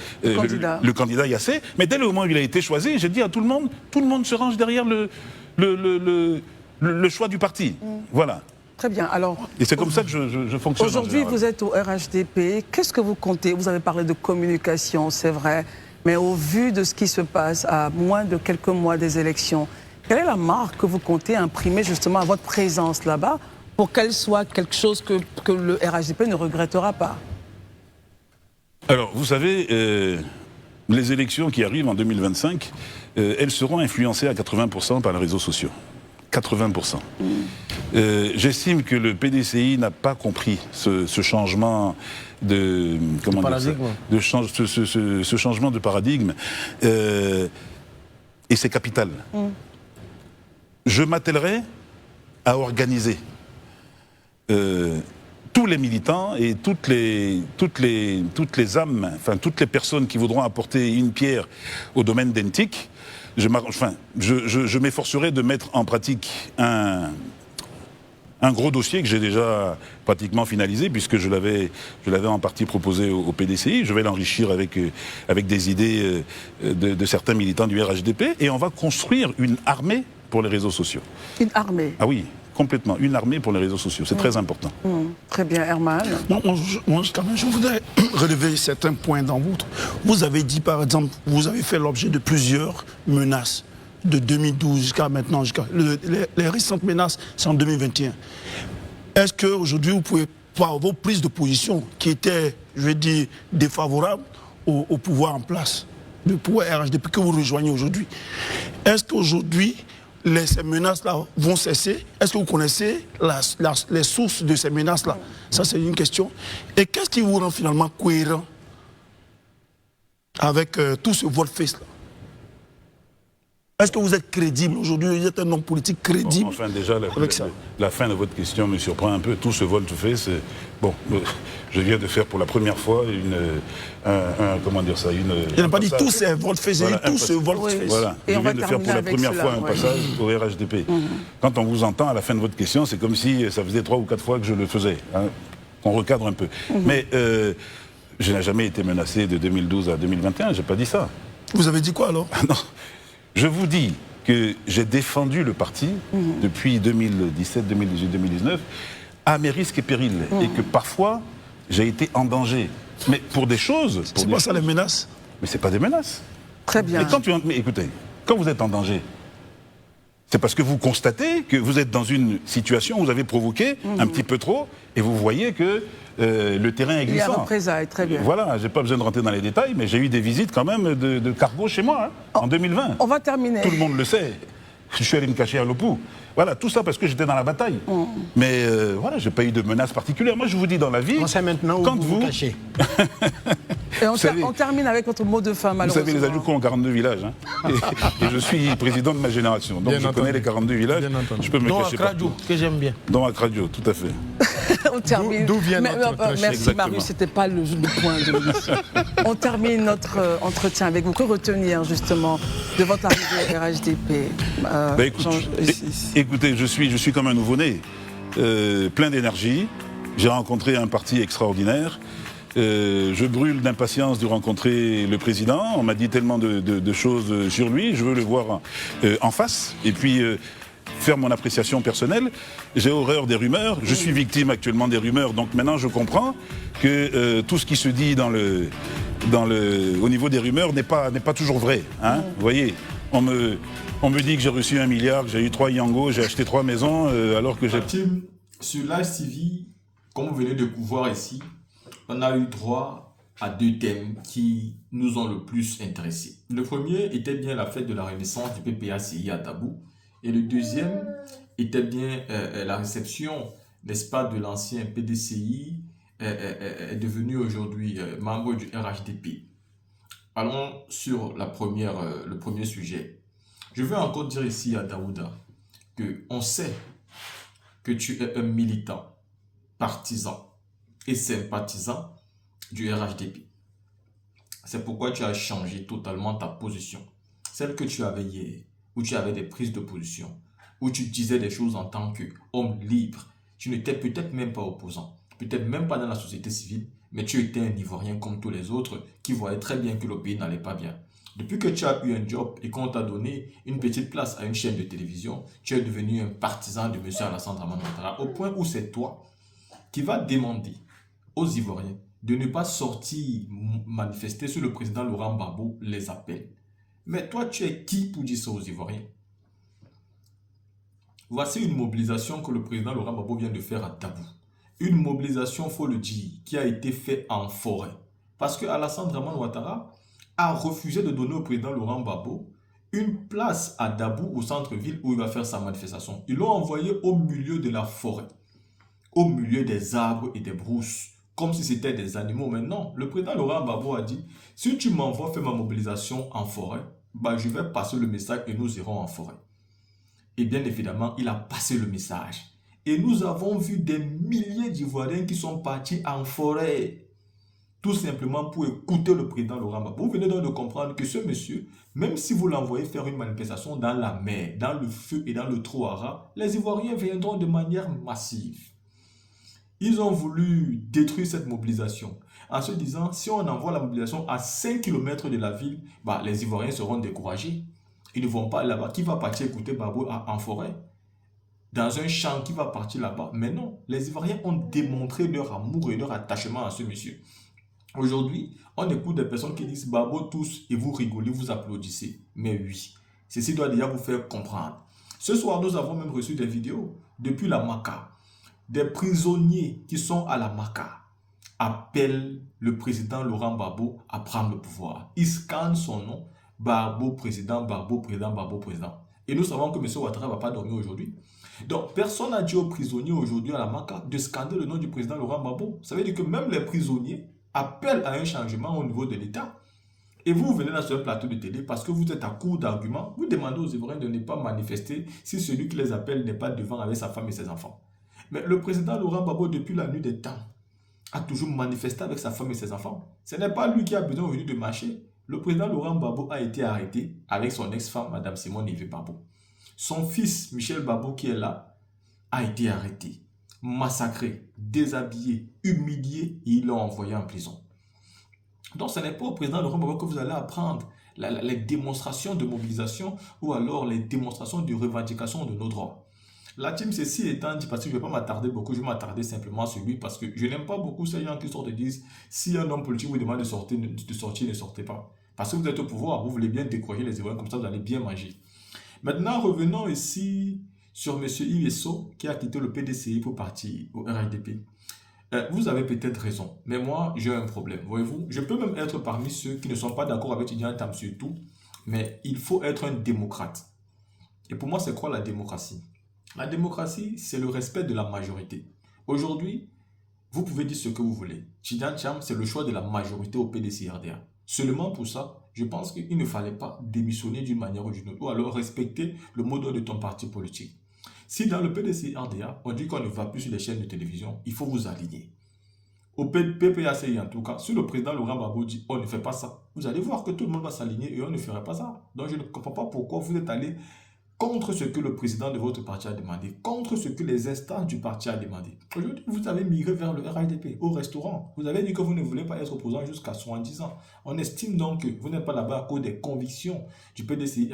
candidat Yassé. Mais dès le moment où il a été choisi, j'ai dit à tout le monde se range derrière le choix du parti. Voilà. Très bien. Alors, et c'est comme ça que je fonctionne. Aujourd'hui, vous êtes au RHDP. Qu'est-ce que vous comptez? Vous avez parlé de communication, c'est vrai. Mais au vu de ce qui se passe à moins de quelques mois des élections, quelle est la marque que vous comptez imprimer justement à votre présence là-bas pour qu'elle soit quelque chose que le RHDP ne regrettera pas? Alors, vous savez, les élections qui arrivent en 2025, elles seront influencées à 80% par les réseaux sociaux. 80%. J'estime que le PDCI n'a pas compris ce changement de ce changement de paradigme, et c'est capital. Je m'attellerai à organiser tous les militants et toutes les âmes, enfin toutes les personnes qui voudront apporter une pierre au domaine d'Entic. Je m'efforcerai de mettre en pratique un gros dossier que j'ai déjà pratiquement finalisé, puisque je l'avais en partie proposé au PDCI. Je vais l'enrichir avec des idées de certains militants du RHDP, et on va construire une armée pour les réseaux sociaux. Une armée? Ah oui, complètement. Une armée pour les réseaux sociaux. C'est très important. Très bien, Herman. Je voudrais relever certains points dans votre. Vous avez dit, par exemple, vous avez fait l'objet de plusieurs menaces de 2012 jusqu'à maintenant. Les récentes menaces, c'est en 2021. Est-ce qu'aujourd'hui, vous pouvez, par vos prises de position qui étaient, je vais dire, défavorables au pouvoir en place, le pouvoir RHDP que vous rejoignez aujourd'hui, est-ce qu'aujourd'hui, ces menaces-là vont cesser? Est-ce que vous connaissez les sources de ces menaces-là? Ça, c'est une question. Et qu'est-ce qui vous rend finalement cohérent avec tout ce volte-face-là? Est-ce que vous êtes crédible aujourd'hui? Vous êtes un homme politique crédible? Enfin, déjà, la fin de votre question me surprend un peu. Tout ce volte-face, bon, je viens de faire pour la première fois il n'a pas dit tous ces volte-face, il a dit tout ce volte-face. Voilà, je viens de faire pour la première fois un passage au RHDP. Quand on vous entend à la fin de votre question, c'est comme si ça faisait 3 ou 4 fois que je le faisais. On recadre un peu. Mais je n'ai jamais été menacé de 2012 à 2021, je n'ai pas dit ça. Vous avez dit quoi alors? Non. Je vous dis que j'ai défendu le parti depuis 2017, 2018, 2019 à mes risques et périls, et que parfois j'ai été en danger. Mais pour des choses... C'est pas ça les menaces? Mais c'est pas des menaces. Très bien. Mais écoutez, quand vous êtes en danger, c'est parce que vous constatez que vous êtes dans une situation où vous avez provoqué un petit peu trop, et vous voyez que le terrain est glissant. Il y a représailles, très bien. Voilà, j'ai pas besoin de rentrer dans les détails, mais j'ai eu des visites quand même de cargo chez moi, en 2020. On va terminer. Tout le monde le sait. Je suis allé me cacher à Lopou. Voilà, tout ça parce que j'étais dans la bataille. Mais voilà, j'ai pas eu de menaces particulières. Moi, je vous dis dans la vie... On sait maintenant où vous cachez. Et on termine avec votre mot de fin, malheureusement. Vous savez, les Adjouks ont 42 villages. Et je suis président de ma génération. Donc je connais les 42 villages. Je peux me cacher partout. Que j'aime bien. Dans Akradio, tout à fait. On termine. D'où vient notre merci Marius, c'était pas le point de l'émission. On termine notre entretien avec vous. Que retenir justement de votre arrivée au RHDP Écoutez, je suis comme un nouveau-né, plein d'énergie. J'ai rencontré un parti extraordinaire. Je brûle d'impatience de rencontrer le président. On m'a dit tellement de choses sur lui. Je veux le voir en face. Et puis faire mon appréciation personnelle. J'ai horreur des rumeurs. Je suis victime actuellement des rumeurs. Donc maintenant, je comprends que tout ce qui se dit au niveau des rumeurs n'est pas toujours vrai. Hein. Vous voyez, on me dit que j'ai reçu 1 milliard, que j'ai eu 3 Yango, j'ai acheté 3 maisons, alors que j'ai... Team, sur Live TV, comme vous venez de voir ici, on a eu droit à 2 thèmes qui nous ont le plus intéressés. Le premier était bien la fête de la renaissance du PPACI à Dabou. Et le deuxième était bien la réception, n'est-ce pas, de l'ancien PDCI, devenu aujourd'hui membre du RHDP. Allons sur le premier sujet. Je veux encore dire ici à Daouda qu'on sait que tu es un militant, partisan et sympathisant du RHDP. C'est pourquoi tu as changé totalement ta position. Celle que tu avais hier, où tu avais des prises de position, où tu disais des choses en tant qu'homme libre. Tu n'étais peut-être même pas opposant, peut-être même pas dans la société civile, mais tu étais un Ivoirien comme tous les autres qui voyaient très bien que le pays n'allait pas bien. Depuis que tu as eu un job et qu'on t'a donné une petite place à une chaîne de télévision, tu es devenu un partisan de M. Alassane Dramane Ouattara, au point où c'est toi qui vas demander aux Ivoiriens de ne pas sortir manifester sur le président Laurent Gbagbo les appels. Mais toi, tu es qui pour dire ça aux Ivoiriens? Voici une mobilisation que le président Laurent Gbagbo vient de faire à Dabou. Une mobilisation, il faut le dire, qui a été faite en forêt. Parce que Alassane Dramane Ouattara a refusé de donner au président Laurent Gbagbo une place à Dabou, au centre-ville, où il va faire sa manifestation. Ils l'ont envoyé au milieu de la forêt, au milieu des arbres et des brousses, comme si c'était des animaux. Mais non, le président Laurent Gbagbo a dit, si tu m'envoies faire ma mobilisation en forêt, bah, je vais passer le message et nous irons en forêt. Et bien évidemment, il a passé le message. Et nous avons vu des milliers d'Ivoiriens qui sont partis en forêt, tout simplement pour écouter le président Laurent Gbagbo. Vous venez donc de comprendre que ce monsieur, même si vous l'envoyez faire une manifestation dans la mer, dans le feu et dans le Trouara, les Ivoiriens viendront de manière massive. Ils ont voulu détruire cette mobilisation en se disant, si on envoie la mobilisation à 5 km de la ville, bah, les Ivoiriens seront découragés. Ils ne vont pas là-bas. Qui va partir écouter Gbagbo en forêt? Dans un champ, qui va partir là-bas? Mais non, les Ivoiriens ont démontré leur amour et leur attachement à ce monsieur. Aujourd'hui, on écoute des personnes qui disent Gbagbo tous et vous rigolez, vous applaudissez. Mais oui, ceci doit déjà vous faire comprendre. Ce soir, nous avons même reçu des vidéos depuis la Maka. Des prisonniers qui sont à la Maka appellent le président Laurent Gbagbo à prendre le pouvoir. Ils scannent son nom, Gbagbo président, Gbagbo président, Gbagbo président. Et nous savons que M. Ouattara ne va pas dormir aujourd'hui. Donc, personne n'a dit aux prisonniers aujourd'hui à la Maka de scander le nom du président Laurent Gbagbo. Ça veut dire que même les prisonniers appellent à un changement au niveau de l'État. Et vous venez dans ce plateau de télé parce que vous êtes à court d'arguments. Vous demandez aux Ivoiriens de ne pas manifester si celui qui les appelle n'est pas devant avec sa femme et ses enfants. Mais le président Laurent Gbagbo, depuis la nuit des temps, a toujours manifesté avec sa femme et ses enfants. Ce n'est pas lui qui a besoin aujourd'hui de marcher. Le président Laurent Gbagbo a été arrêté avec son ex-femme, Mme Simone Yves Gbagbo. Son fils, Michel Gbagbo, qui est là, a été arrêté, massacré, déshabillé, humilié et ils l'ont envoyé en prison. Donc ce n'est pas au président Laurent Gbagbo que vous allez apprendre les démonstrations de mobilisation ou alors les démonstrations de revendication de nos droits. La team, ceci étant dit, parce que je ne vais pas m'attarder beaucoup, je vais m'attarder simplement sur lui parce que je n'aime pas beaucoup ces gens qui sortent et disent si un homme politique vous demande de sortir, ne sortez pas. Parce que vous êtes au pouvoir, vous voulez bien décourager les Ivoiriens, comme ça vous allez bien manger. Maintenant, revenons ici sur M. Yves Esso qui a quitté le PDCI pour partir au RHDP. Vous avez peut-être raison, mais moi, j'ai un problème. Voyez-vous, je peux même être parmi ceux qui ne sont pas d'accord avec Tidjane Tam sur tout, mais il faut être un démocrate. Et pour moi, c'est quoi la démocratie? La démocratie, c'est le respect de la majorité. Aujourd'hui, vous pouvez dire ce que vous voulez. Tidjane Tam, c'est le choix de la majorité au PDCI-RDA. Seulement pour ça, je pense qu'il ne fallait pas démissionner d'une manière ou d'une autre, ou alors respecter le mot d'ordre de ton parti politique. Si dans le PDCI-RDA, on dit qu'on ne va plus sur les chaînes de télévision, il faut vous aligner. Au PPACI en tout cas, si le président Laurent Gbagbo dit on ne fait pas ça, vous allez voir que tout le monde va s'aligner et on ne ferait pas ça. Donc je ne comprends pas pourquoi vous êtes allé contre ce que le président de votre parti a demandé, contre ce que les instances du parti a demandé. Aujourd'hui, vous avez migré vers le RHDP, au restaurant. Vous avez dit que vous ne voulez pas être opposant jusqu'à 70 ans. On estime donc que vous n'êtes pas là-bas à cause des convictions du PDCI, du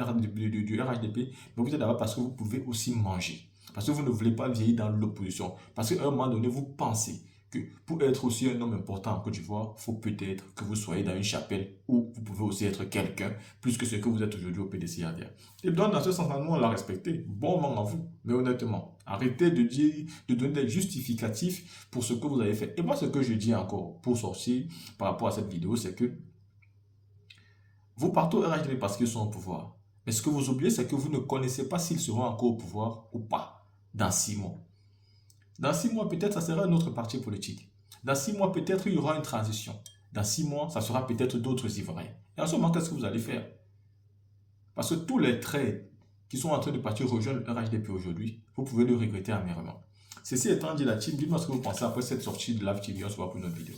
RHDP, mais vous êtes là-bas parce que vous pouvez aussi manger. Parce que vous ne voulez pas vieillir dans l'opposition. Parce qu'à un moment donné, vous pensez que pour être aussi un homme important en Côte d'Ivoire, il faut peut-être que vous soyez dans une chapelle où vous pouvez aussi être quelqu'un, plus que ce que vous êtes aujourd'hui au PDCI-ADR. Et donc, dans ce sens-là, nous, on l'a respecté. Bon vent à vous. Mais honnêtement, arrêtez de dire, de donner des justificatifs pour ce que vous avez fait. Et moi, ce que je dis encore pour sortir par rapport à cette vidéo, c'est que vous partez au RHDP parce qu'ils sont au pouvoir. Mais ce que vous oubliez, c'est que vous ne connaissez pas s'ils seront encore au pouvoir ou pas dans 6 mois. Dans 6 mois, peut-être, ça sera un autre parti politique. Dans 6 mois, peut-être, il y aura une transition. Dans 6 mois, ça sera peut-être d'autres Ivoiriens. Et en ce moment, qu'est-ce que vous allez faire? Parce que tous les traits qui sont en train de partir rejoindre le RHDP aujourd'hui, vous pouvez le regretter amèrement. Ceci étant dit, la team, dites-moi ce que vous pensez après cette sortie de Live TV. On se voit pour une autre vidéo.